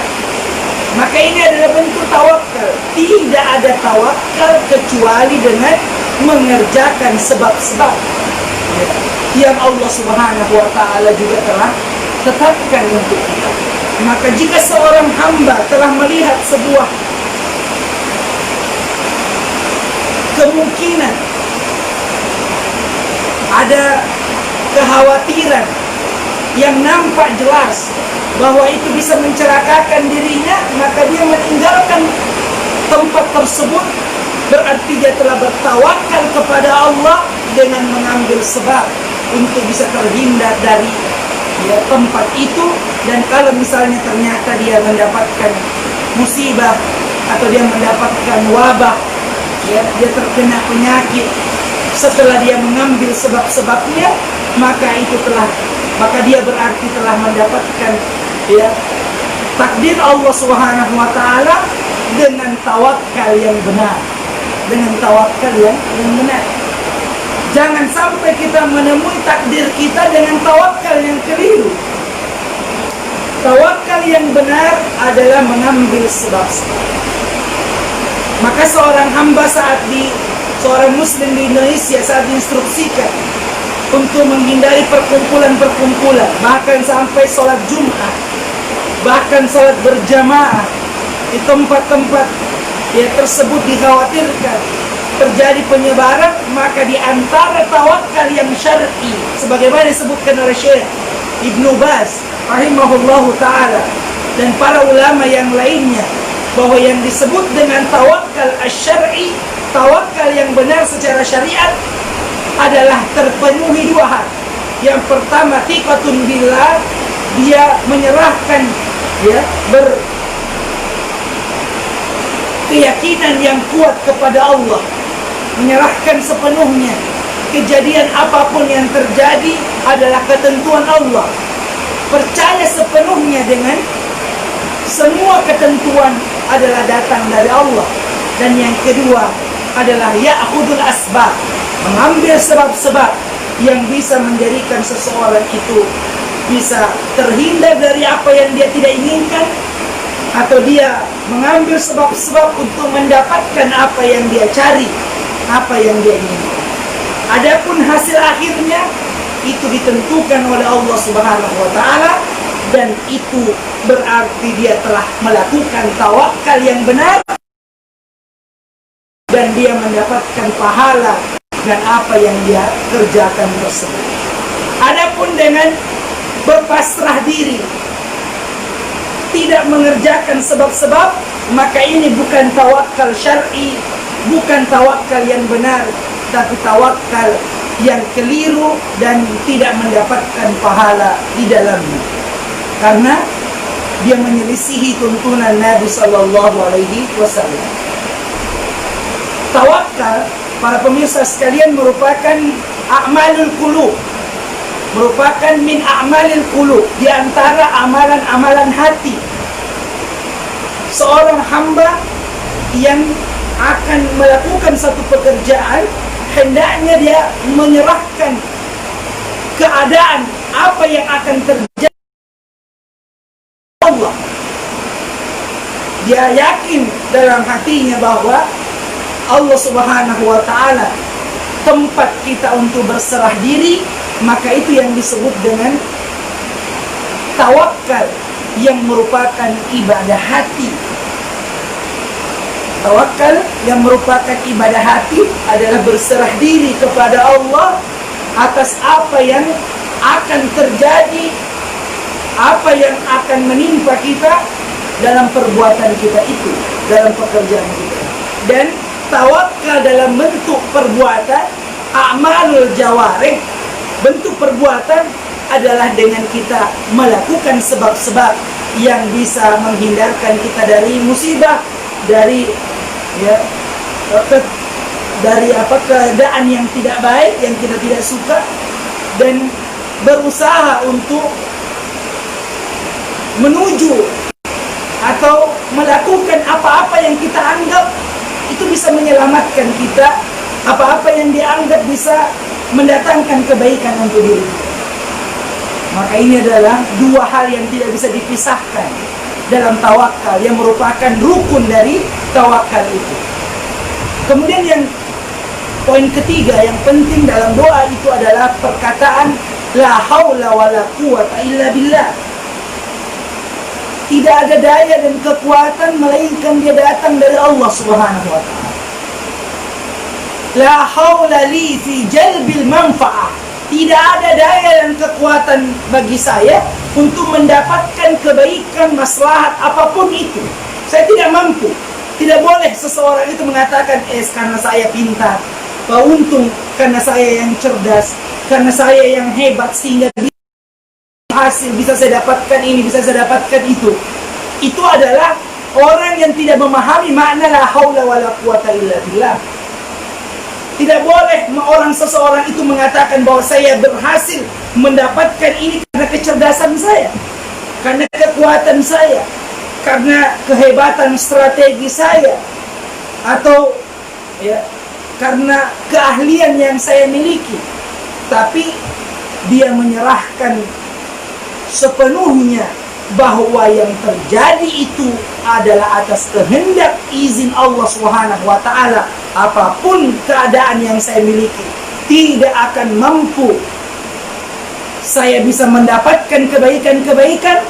Maka ini adalah bentuk tawakal. Tidak ada tawakal kecuali dengan mengerjakan sebab-sebab yang Allah Subhanahu wa taala juga telah tetapkan untuk kita. Maka jika seorang hamba telah melihat sebuah kemungkinan, ada kekhawatiran yang nampak jelas bahwa itu bisa mencelakakan dirinya, maka dia meninggalkan tempat tersebut. Berarti dia telah bertawakal kepada Allah dengan mengambil sebab untuk bisa terhindar dari tempat itu. Dan kalau misalnya ternyata dia mendapatkan musibah atau dia mendapatkan wabah, dia terkena penyakit, setelah dia mengambil sebab-sebabnya, maka dia berarti telah mendapatkan takdir Allah Subhanahu wa taala dengan tawakal yang benar, dengan tawakal yang benar. Jangan sampai kita menemui takdir kita dengan tawakal yang keliru. Tawakal yang benar adalah mengambil sebab-sebab. Maka seorang hamba seorang muslim di Indonesia saat diinstruksikan untuk menghindari perkumpulan-perkumpulan, bahkan sampai sholat Jumat, bahkan sholat berjamaah di tempat-tempat tersebut dikhawatirkan terjadi penyebaran, maka di antara tawakal yang syar'i, sebagaimana disebutkan oleh Syekh Ibnu Baz rahimahullahu ta'ala dan para ulama yang lainnya, bahwa yang disebut dengan tawakal asy-syar'i, tawakal yang benar secara syariat, adalah terpenuhi dua hal. Yang pertama, thiqatun billah, dia menyerahkan, berkeyakinan yang kuat kepada Allah, menyerahkan sepenuhnya. Kejadian apapun yang terjadi adalah ketentuan Allah. Percaya sepenuhnya dengan semua ketentuan adalah datang dari Allah. Dan yang kedua adalah ya'khudul asbab, mengambil sebab-sebab yang bisa menjadikan seseorang itu bisa terhindar dari apa yang dia tidak inginkan, atau dia mengambil sebab-sebab untuk mendapatkan apa yang dia cari, apa yang dia inginkan. Adapun hasil akhirnya itu ditentukan oleh Allah Subhanahu wa taala, dan itu berarti dia telah melakukan tawakal yang benar dan dia mendapatkan pahala dan apa yang dia kerjakan tersebut. Adapun dengan berpasrah diri, tidak mengerjakan sebab-sebab, maka ini bukan tawakal syar'i, bukan tawakal yang benar, tapi tawakal yang keliru dan tidak mendapatkan pahala di dalamnya, karena dia menyelisihi tuntunan Nabi Sallallahu Alaihi Wasallam. Tawakal, para pemirsa sekalian, merupakan a'malul qulub, merupakan min a'malil qulub, di antara amalan-amalan hati. Seorang hamba yang akan melakukan satu pekerjaan, hendaknya dia menyerahkan keadaan apa yang akan terjadi Allah. Dia yakin dalam hatinya bahwa Allah Subhanahu wa Ta'ala tempat kita untuk berserah diri, maka itu yang disebut dengan tawakal, yang merupakan ibadah hati. Tawakal yang merupakan ibadah hati adalah berserah diri kepada Allah atas apa yang akan terjadi, apa yang akan menimpa kita dalam perbuatan kita itu, dalam pekerjaan kita. Dan tawakal dalam bentuk perbuatan, a'malul jawarih, bentuk perbuatan adalah dengan kita melakukan sebab-sebab yang bisa menghindarkan kita dari musibah, dari keadaan yang tidak baik, yang kita tidak suka, dan berusaha untuk menuju atau melakukan apa-apa yang kita anggap itu bisa menyelamatkan kita, apa-apa yang dianggap bisa mendatangkan kebaikan untuk diri kita. Maka ini adalah dua hal yang tidak bisa dipisahkan dalam tawakal, yang merupakan rukun dari tawakal itu. Kemudian yang poin ketiga yang penting dalam doa itu adalah perkataan la haula wala quwata illa billah. Tidak ada daya dan kekuatan melainkan dia datang dari Allah Subhanahu wa Ta'ala. La haula li fi jalbil manfa'ah. Tidak ada daya dan kekuatan bagi saya untuk mendapatkan kebaikan, maslahat apapun itu. Saya tidak mampu. Tidak boleh seseorang itu mengatakan, karena saya pintar, untung karena saya yang cerdas, karena saya yang hebat sehingga hasil bisa saya dapatkan ini, bisa saya dapatkan itu. Itu adalah orang yang tidak memahami makna la haula wala quwata illa billah. Tidak boleh seseorang itu mengatakan bahwa saya berhasil mendapatkan ini karena kecerdasan saya, karena kekuatan saya, karena kehebatan strategi saya, atau karena keahlian yang saya miliki. Tapi dia menyerahkan sepenuhnya bahwa yang terjadi itu adalah atas kehendak izin Allah Subhanahu wa Ta'ala. Apapun keadaan yang saya miliki, tidak akan mampu saya bisa mendapatkan kebaikan-kebaikan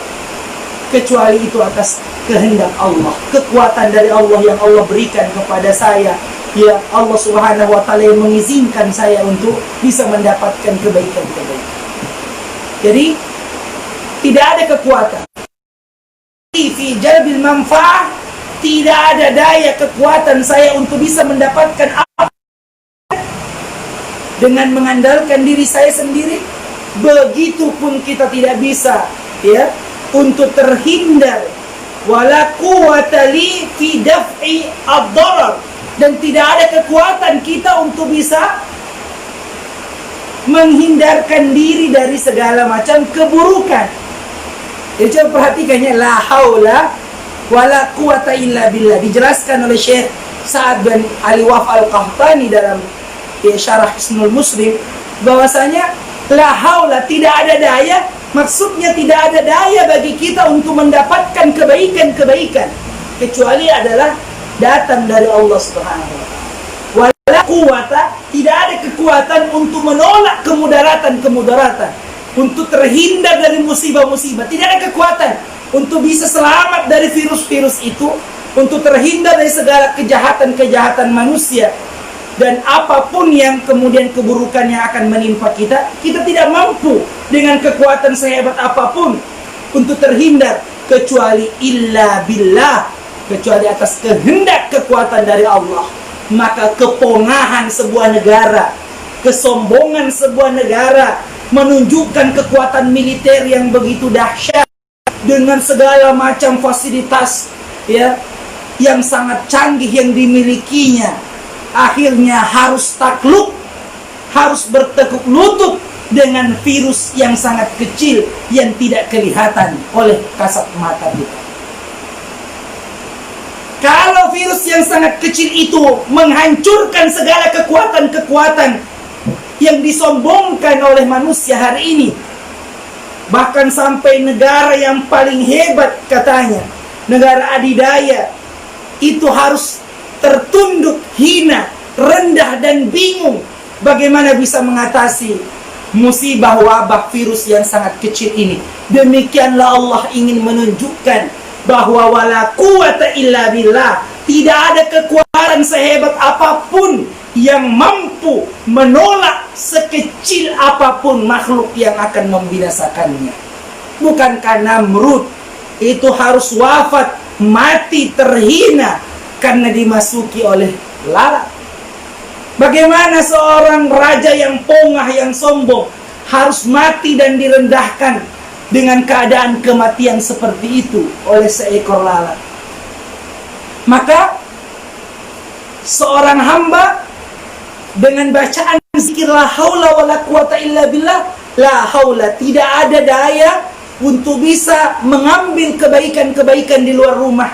kecuali itu atas kehendak Allah, kekuatan dari Allah yang Allah berikan kepada saya. Ya, Allah Subhanahu wa Ta'ala yang mengizinkan saya untuk bisa mendapatkan kebaikan-kebaikan. Jadi tidak ada kekuatan fi jalbil manfa'ah, tidak ada daya kekuatan saya untuk bisa mendapatkan apa dengan mengandalkan diri saya sendiri. Begitupun kita tidak bisa untuk terhindar, wala quwwata li fi daf'i ad-darar, dan tidak ada kekuatan kita untuk bisa menghindarkan diri dari segala macam keburukan. Jadi coba perhatikannya, la haula wala quwata illa billah, dijelaskan oleh Syekh Sa'ad bin Ali Waf Al-Qahtani dalam syarah Hisnul Muslim, bahwasanya la haula, tidak ada daya, maksudnya tidak ada daya bagi kita untuk mendapatkan kebaikan-kebaikan kecuali adalah datang dari Allah Subhanahu wa Ta'ala. Wala quwata, tidak ada kekuatan untuk menolak kemudaratan-kemudaratan, untuk terhindar dari musibah-musibah. Tidak ada kekuatan untuk bisa selamat dari virus-virus itu, untuk terhindar dari segala kejahatan-kejahatan manusia, dan apapun yang kemudian keburukannya akan menimpa kita. Kita tidak mampu dengan kekuatan sehebat apapun untuk terhindar kecuali illa billah, kecuali atas kehendak kekuatan dari Allah. Maka kepongahan sebuah negara, kesombongan sebuah negara, menunjukkan kekuatan militer yang begitu dahsyat dengan segala macam fasilitas ya yang sangat canggih yang dimilikinya, akhirnya harus takluk, harus bertekuk lutut dengan virus yang sangat kecil yang tidak kelihatan oleh kasat mata kita. Kalau virus yang sangat kecil itu menghancurkan segala kekuatan-kekuatan yang disombongkan oleh manusia hari ini, bahkan sampai negara yang paling hebat katanya, negara adidaya, itu harus tertunduk, hina, rendah dan bingung bagaimana bisa mengatasi musibah wabah virus yang sangat kecil ini. Demikianlah Allah ingin menunjukkan bahwa wala quwata illa billah, tidak ada kekuatan sehebat apapun yang mampu menolak sekecil apapun makhluk yang akan membinasakannya. Bukankah Namrud itu harus wafat, mati terhina karena dimasuki oleh lalat? Bagaimana seorang raja yang pongah, yang sombong harus mati dan direndahkan dengan keadaan kematian seperti itu oleh seekor lalat? Maka seorang hamba dengan bacaan zikir la haula wala quwata illa billah, la haula, tidak ada daya untuk bisa mengambil kebaikan-kebaikan di luar rumah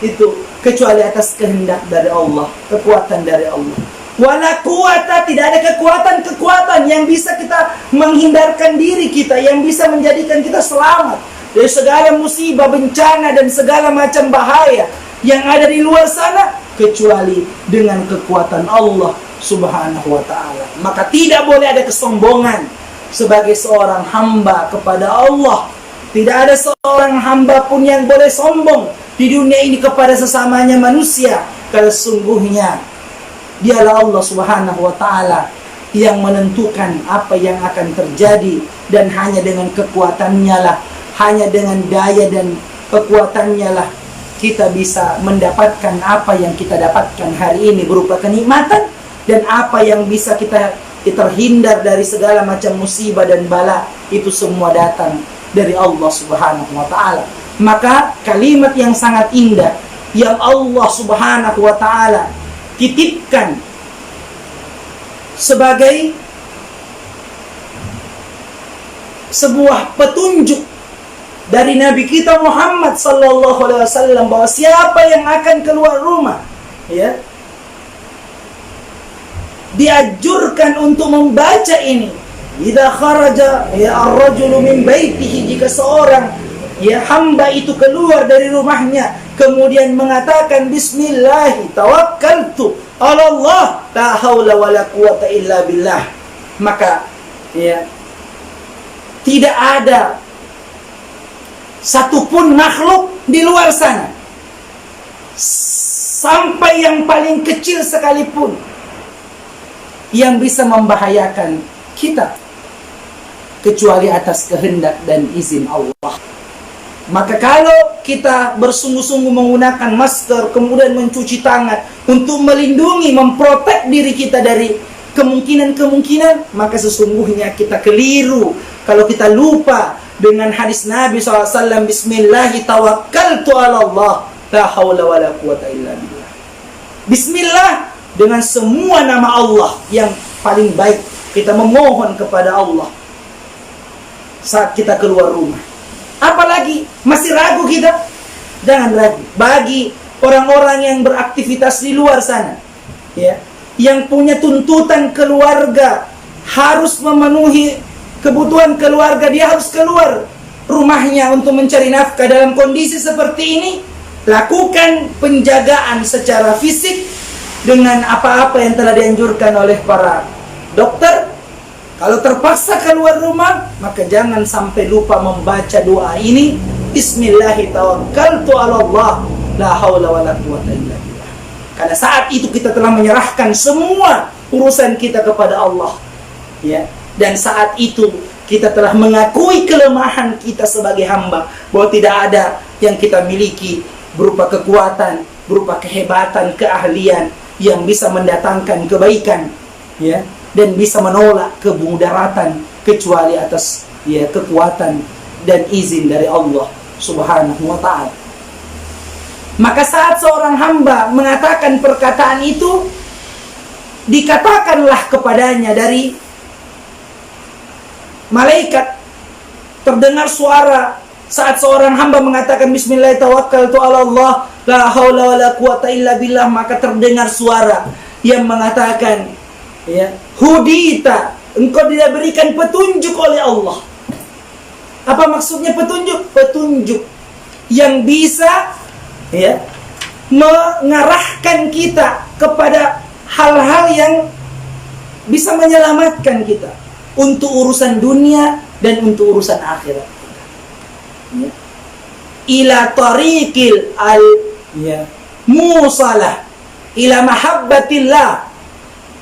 itu kecuali atas kehendak dari Allah, kekuatan dari Allah. Wala quwata, tidak ada kekuatan-kekuatan yang bisa kita menghindarkan diri kita, yang bisa menjadikan kita selamat dari segala musibah, bencana dan segala macam bahaya yang ada di luar sana kecuali dengan kekuatan Allah Subhanahu wa ta'ala. Maka tidak boleh ada kesombongan sebagai seorang hamba kepada Allah. Tidak ada seorang hamba pun yang boleh sombong di dunia ini kepada sesamanya manusia, karena sungguhnya dialah Allah Subhanahu wa ta'ala yang menentukan apa yang akan terjadi, dan hanya dengan kekuatannya lah, hanya dengan daya dan kekuatannya lah kita bisa mendapatkan apa yang kita dapatkan hari ini berupa kenikmatan, dan apa yang bisa kita terhindar dari segala macam musibah dan bala, itu semua datang dari Allah Subhanahu wa ta'ala. Maka kalimat yang sangat indah yang Allah Subhanahu wa ta'ala titipkan sebagai sebuah petunjuk dari Nabi kita Muhammad sallallahu alaihi wasallam, bahwa siapa yang akan keluar rumah ya dianjurkan untuk membaca ini. Idza kharaja ya ar-rajulu min baitihi, jika seorang ya hamba itu keluar dari rumahnya kemudian mengatakan bismillah tawakkaltu 'ala Allah la haula wala quwata illa billah, maka ya tidak ada satupun makhluk di luar sana, sampai yang paling kecil sekalipun, yang bisa membahayakan kita kecuali atas kehendak dan izin Allah. Maka kalau kita bersungguh-sungguh menggunakan masker, kemudian mencuci tangan untuk melindungi, memprotek diri kita dari kemungkinan-kemungkinan, maka sesungguhnya kita keliru kalau kita lupa dengan hadis Nabi SAW, bismillahi tawakkaltu 'ala Allah la haula wala quwata illa billah. Bismillah, dengan semua nama Allah yang paling baik, kita memohon kepada Allah saat kita keluar rumah. Apalagi masih ragu kita? Jangan ragu. Bagi orang-orang yang beraktivitas di luar sana ya, yang punya tuntutan keluarga, harus memenuhi kebutuhan keluarga, dia harus keluar rumahnya untuk mencari nafkah. Dalam kondisi seperti ini, lakukan penjagaan secara fisik dengan apa-apa yang telah dianjurkan oleh para dokter. Kalau terpaksa keluar rumah, maka jangan sampai lupa membaca doa ini, bismillahi tawakkaltu 'ala Allah la haula wala quwata illa billah. Karena saat itu kita telah menyerahkan semua urusan kita kepada Allah ya. Dan saat itu kita telah mengakui kelemahan kita sebagai hamba, bahwa tidak ada yang kita miliki berupa kekuatan, berupa kehebatan, keahlian yang bisa mendatangkan kebaikan ya, dan bisa menolak kemudaratan kecuali atas kekuatan dan izin dari Allah Subhanahu wa ta'ala. Maka saat seorang hamba mengatakan perkataan itu, dikatakanlah kepadanya dari malaikat, terdengar suara saat seorang hamba mengatakan bismillah tawakkaltu ala Allah la haula wala quwata illa billah, maka terdengar suara yang mengatakan, hudita, engkau diberikan petunjuk oleh Allah. Apa maksudnya petunjuk? Petunjuk yang bisa mengarahkan kita kepada hal-hal yang bisa menyelamatkan kita untuk urusan dunia dan untuk urusan akhirat. Ila tariqil musalah ila mahabbatillah,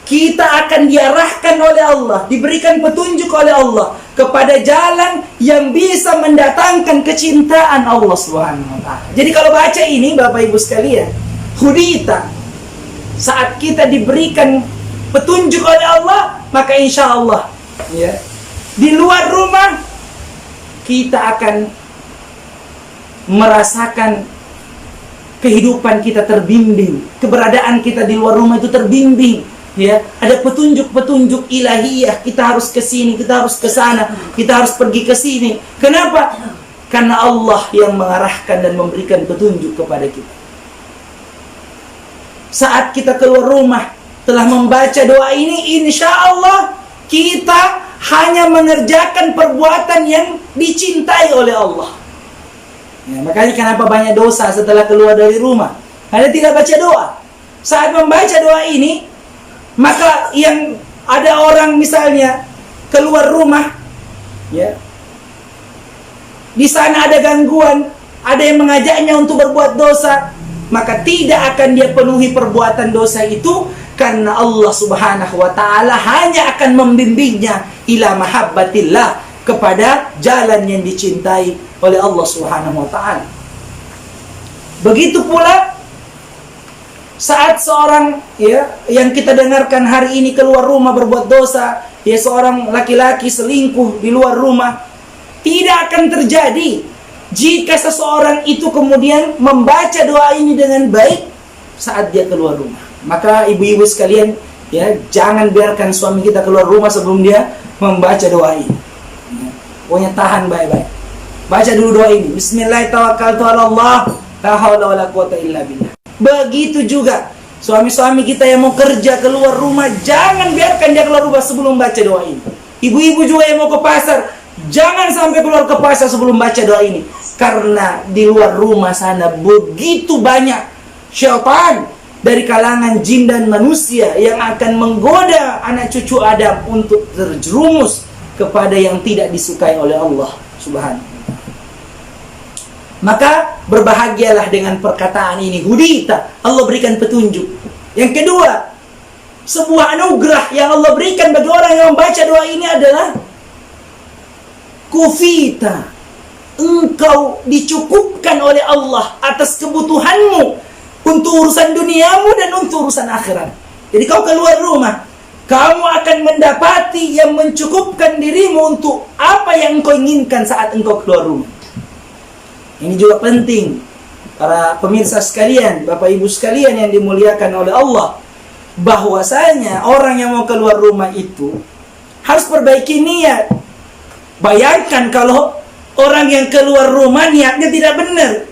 kita akan diarahkan oleh Allah, diberikan petunjuk oleh Allah kepada jalan yang bisa mendatangkan kecintaan Allah Subhanahu wa ta'ala. Jadi kalau baca ini Bapak Ibu sekalian, hudita, saat kita diberikan petunjuk oleh Allah, maka insya Allah di luar rumah kita akan merasakan kehidupan kita terbimbing, keberadaan kita di luar rumah itu terbimbing. Ada petunjuk-petunjuk ilahiyah, kita harus ke sini, kita harus ke sana, kita harus pergi ke sini. Kenapa? Karena Allah yang mengarahkan dan memberikan petunjuk kepada kita. Saat kita keluar rumah telah membaca doa ini, insya Allah kita hanya mengerjakan perbuatan yang dicintai oleh Allah. Makanya kenapa banyak dosa setelah keluar dari rumah? Karena tidak baca doa. Saat membaca doa ini, maka yang ada orang misalnya keluar rumah, di sana ada gangguan, ada yang mengajaknya untuk berbuat dosa, maka tidak akan dia penuhi perbuatan dosa itu, karena Allah Subhanahu wa ta'ala hanya akan membimbingnya ila mahabbatillah, kepada jalan yang dicintai oleh Allah Subhanahu wa ta'ala. Begitu pula saat seorang yang kita dengarkan hari ini keluar rumah berbuat dosa, seorang laki-laki selingkuh di luar rumah, tidak akan terjadi jika seseorang itu kemudian membaca doa ini dengan baik saat dia keluar rumah. Maka ibu-ibu sekalian, jangan biarkan suami kita keluar rumah sebelum dia membaca doa ini. Pokoknya tahan baik-baik. Baca dulu doa ini. Bismillahirrahmanirrahim. La haula wala quwata illa billah. Begitu juga suami-suami kita yang mau kerja keluar rumah, jangan biarkan dia keluar rumah sebelum baca doa ini. Ibu-ibu juga yang mau ke pasar, jangan sampai keluar ke pasar sebelum baca doa ini. Karena di luar rumah sana begitu banyak syaitan dari kalangan jin dan manusia yang akan menggoda anak cucu Adam untuk terjerumus kepada yang tidak disukai oleh Allah Subhanahu wa ta'ala. Maka berbahagialah dengan perkataan ini, hudita, Allah berikan petunjuk. Yang kedua, sebuah anugerah yang Allah berikan bagi orang yang membaca doa ini adalah kufita, engkau dicukupkan oleh Allah atas kebutuhanmu untuk urusan duniamu dan untuk urusan akhirat. Jadi kau keluar rumah, kamu akan mendapati yang mencukupkan dirimu untuk apa yang engkau inginkan saat engkau keluar rumah. Ini juga penting, para pemirsa sekalian, Bapak Ibu sekalian yang dimuliakan oleh Allah, bahwasanya orang yang mau keluar rumah itu harus perbaiki niat. Bayangkan kalau orang yang keluar rumah niatnya tidak benar.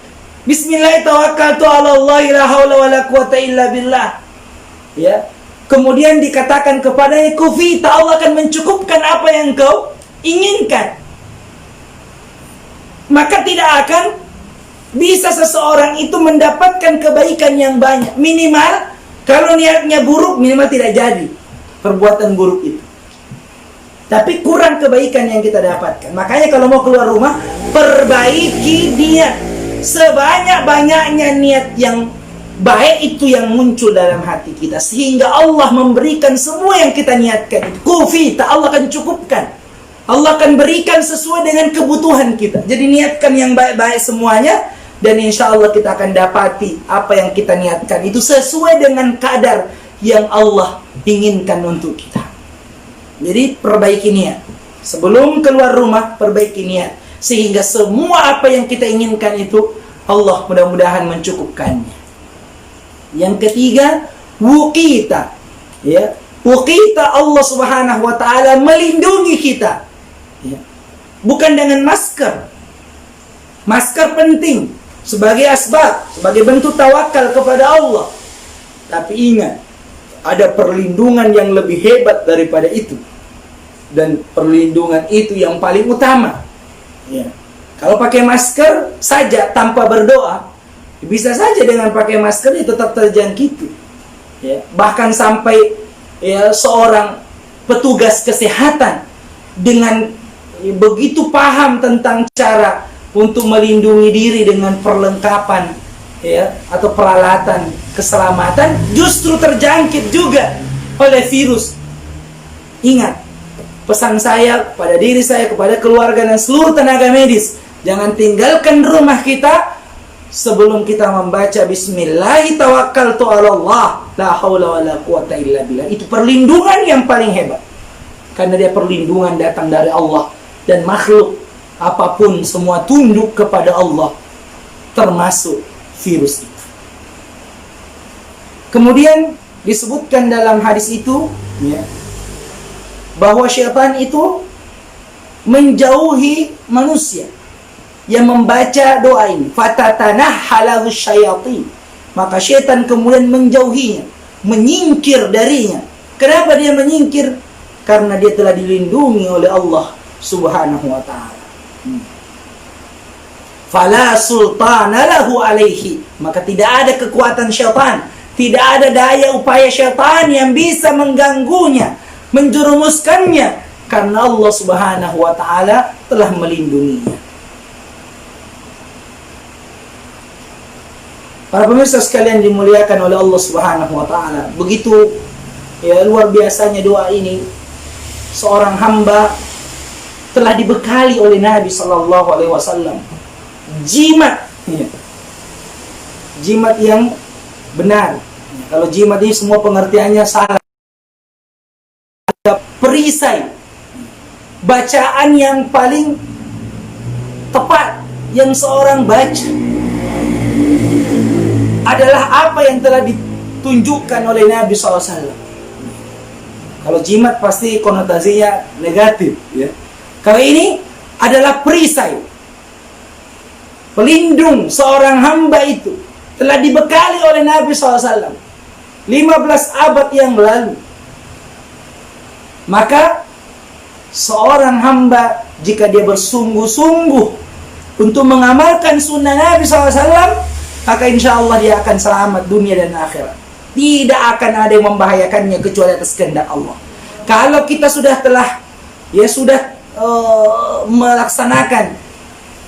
Bismillahirrahmanirrahim. Kemudian dikatakan kepadanya kufita, Allah akan mencukupkan apa yang kau inginkan. Maka tidak akan bisa seseorang itu mendapatkan kebaikan yang banyak. Minimal kalau niatnya buruk, minimal tidak jadi perbuatan buruk itu. Tapi kurang kebaikan yang kita dapatkan. Makanya kalau mau keluar rumah, perbaiki niat. Sebanyak-banyaknya niat yang baik itu yang muncul dalam hati kita, sehingga Allah memberikan semua yang kita niatkan. Kufita, Allah akan cukupkan. Allah akan berikan sesuai dengan kebutuhan kita. Jadi niatkan yang baik-baik semuanya, dan insya Allah kita akan dapati apa yang kita niatkan itu sesuai dengan kadar yang Allah inginkan untuk kita. Jadi perbaiki niat. Sebelum keluar rumah, perbaiki niat. Sehingga semua apa yang kita inginkan itu, Allah mudah-mudahan mencukupkannya. Yang ketiga, wuqita. Ya, wuqita, Allah Subhanahu wa taala melindungi kita. Ya. Bukan dengan masker. Masker penting sebagai asbab, sebagai bentuk tawakal kepada Allah. Tapi ingat, ada perlindungan yang lebih hebat daripada itu. Dan perlindungan itu yang paling utama. Ya. Kalau pakai masker saja tanpa berdoa, bisa saja dengan pakai masker itu tetap terjangkit. Ya. Bahkan sampai seorang petugas kesehatan dengan begitu paham tentang cara untuk melindungi diri dengan perlengkapan atau peralatan keselamatan, justru terjangkit juga oleh virus. Ingat, pesan saya kepada diri saya, kepada keluarga dan seluruh tenaga medis, jangan tinggalkan rumah kita sebelum kita membaca Bismillahi tawakkaltu 'alallah la haula wala quwata illa billah. Itu perlindungan yang paling hebat. Karena dia perlindungan datang dari Allah, dan makhluk apapun semua tunduk kepada Allah, termasuk virus itu. Kemudian disebutkan dalam hadis itu bahwa syaitan itu menjauhi manusia yang membaca doa ini, fatatanahhalahu syayatin, maka syaitan kemudian menjauhinya, menyingkir darinya. Kenapa dia menyingkir? Karena dia telah dilindungi oleh Allah Subhanahu wa ta'ala. Fala sultana lahu alaihi, maka tidak ada kekuatan syaitan, tidak ada daya upaya syaitan yang bisa mengganggunya, menjerumuskannya, karena Allah Subhanahu wa ta'ala telah melindunginya. Para pemirsa sekalian dimuliakan oleh Allah Subhanahu wa ta'ala, begitu luar biasanya doa ini. Seorang hamba telah dibekali oleh Nabi sallallahu alaihi wasallam jimat, jimat yang benar. Kalau jimat ini semua pengertiannya salah. Perisai, bacaan yang paling tepat yang seorang baca adalah apa yang telah ditunjukkan oleh Nabi SAW. Kalau jimat pasti konotasinya negatif, ya. Kalau ini adalah perisai, pelindung seorang hamba itu telah dibekali oleh Nabi SAW 15 abad yang lalu. Maka seorang hamba jika dia bersungguh-sungguh untuk mengamalkan sunnah Nabi SAW, maka insya Allah dia akan selamat dunia dan akhirat. Tidak akan ada yang membahayakannya kecuali atas kehendak Allah. Kalau kita sudah melaksanakan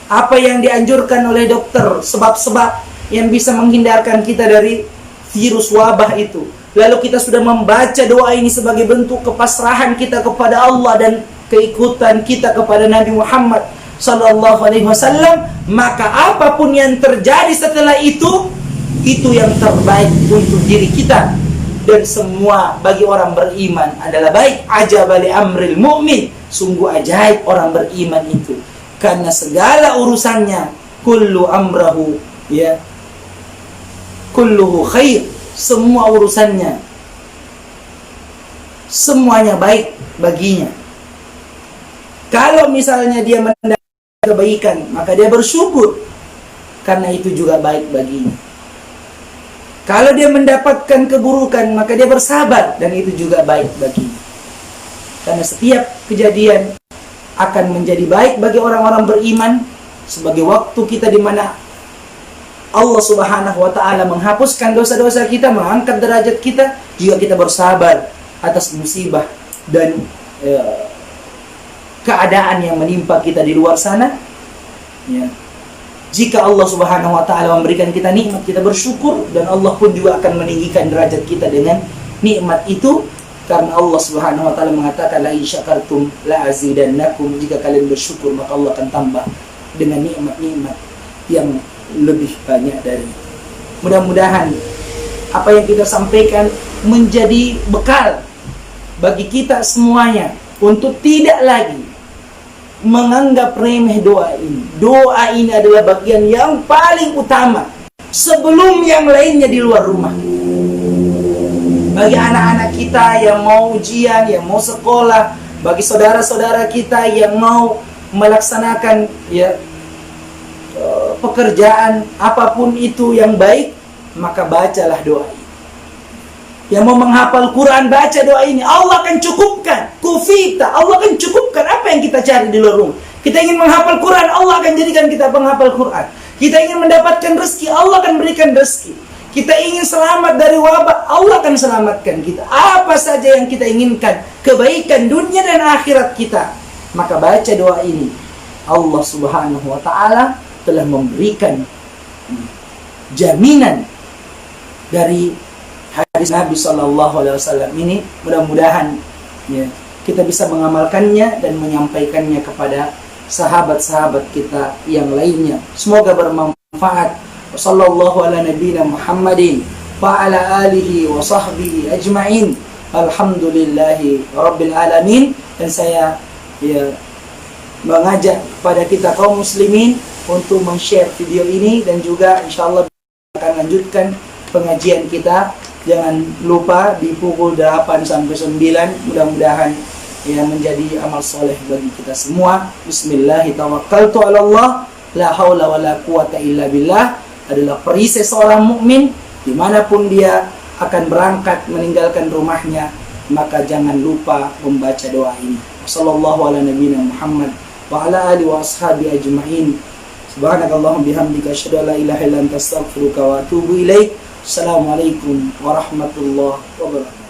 apa yang dianjurkan oleh dokter, sebab-sebab yang bisa menghindarkan kita dari virus wabah itu, lalu kita sudah membaca doa ini sebagai bentuk kepasrahan kita kepada Allah dan keikutan kita kepada Nabi Muhammad sallallahu alaihi wasallam, maka apapun yang terjadi setelah itu yang terbaik untuk diri kita dan semua bagi orang beriman adalah baik. Ajaba li amril mu'min, sungguh ajaib orang beriman itu, karena segala urusannya kullu amrahu kulluhu khair, semua urusannya semuanya baik baginya. Kalau misalnya dia mendapat kebaikan, maka dia bersyukur karena itu juga baik baginya. Kalau dia mendapatkan keburukan, maka dia bersabar dan itu juga baik baginya. Karena setiap kejadian akan menjadi baik bagi orang-orang beriman sebagai waktu kita di mana Allah Subhanahu wa ta'ala menghapuskan dosa-dosa kita, mengangkat derajat kita jika kita bersabar atas musibah dan keadaan yang menimpa kita di luar sana. Jika Allah Subhanahu wa ta'ala memberikan kita nikmat, kita bersyukur, dan Allah pun juga akan meninggikan derajat kita dengan nikmat itu, karena Allah Subhanahu wa ta'ala mengatakan la in syakartum la azidannakum, jika kalian bersyukur maka Allah akan tambah dengan nikmat-nikmat yang lebih banyak dari itu. Mudah-mudahan apa yang kita sampaikan menjadi bekal bagi kita semuanya untuk tidak lagi menganggap remeh doa ini. Doa ini adalah bagian yang paling utama sebelum yang lainnya di luar rumah. Bagi anak-anak kita yang mau ujian, yang mau sekolah, bagi saudara-saudara kita yang mau melaksanakan pekerjaan apapun itu yang baik, maka bacalah doa ini. Yang mau menghafal Quran, baca doa ini. Allah akan cukupkan. Kufita, Allah akan cukupkan apa yang kita cari di luar rumah. Kita ingin menghafal Quran, Allah akan jadikan kita penghafal Quran. Kita ingin mendapatkan rezeki, Allah akan berikan rezeki. Kita ingin selamat dari wabah, Allah akan selamatkan kita. Apa saja yang kita inginkan, kebaikan dunia dan akhirat kita, maka baca doa ini. Allah Subhanahu wa ta'ala telah memberikan jaminan dari hadis Nabi SAW ini. Mudah-mudahan kita bisa mengamalkannya dan menyampaikannya kepada sahabat-sahabat kita yang lainnya. Semoga bermanfaat. Wassallallahu ala nabiyina Muhammadin wa ala alihi wa sahbihi ajma'in. Alhamdulillahi rabbil alamin. Dan saya mengajak kepada kita kaum muslimin untuk men-share video ini, dan juga insyaallah akan lanjutkan pengajian kita. Jangan lupa di pukul 8 sampai 9. Mudah-mudahan menjadi amal soleh bagi kita semua. Bismillahirrahmanirrahim. La haula wa la quwata illa billah adalah perisai seorang mukmin dimanapun dia akan berangkat meninggalkan rumahnya, maka jangan lupa membaca doa ini. Wassallallahu ala nabiyina Muhammad wa ala alihi wa ashabihi ajma'in. Subhanakallahumma bihamdika asyhadu an la ilaha illa anta astaghfiruka wa atubu ilaik. Assalamualaikum warahmatullahi wabarakatuh.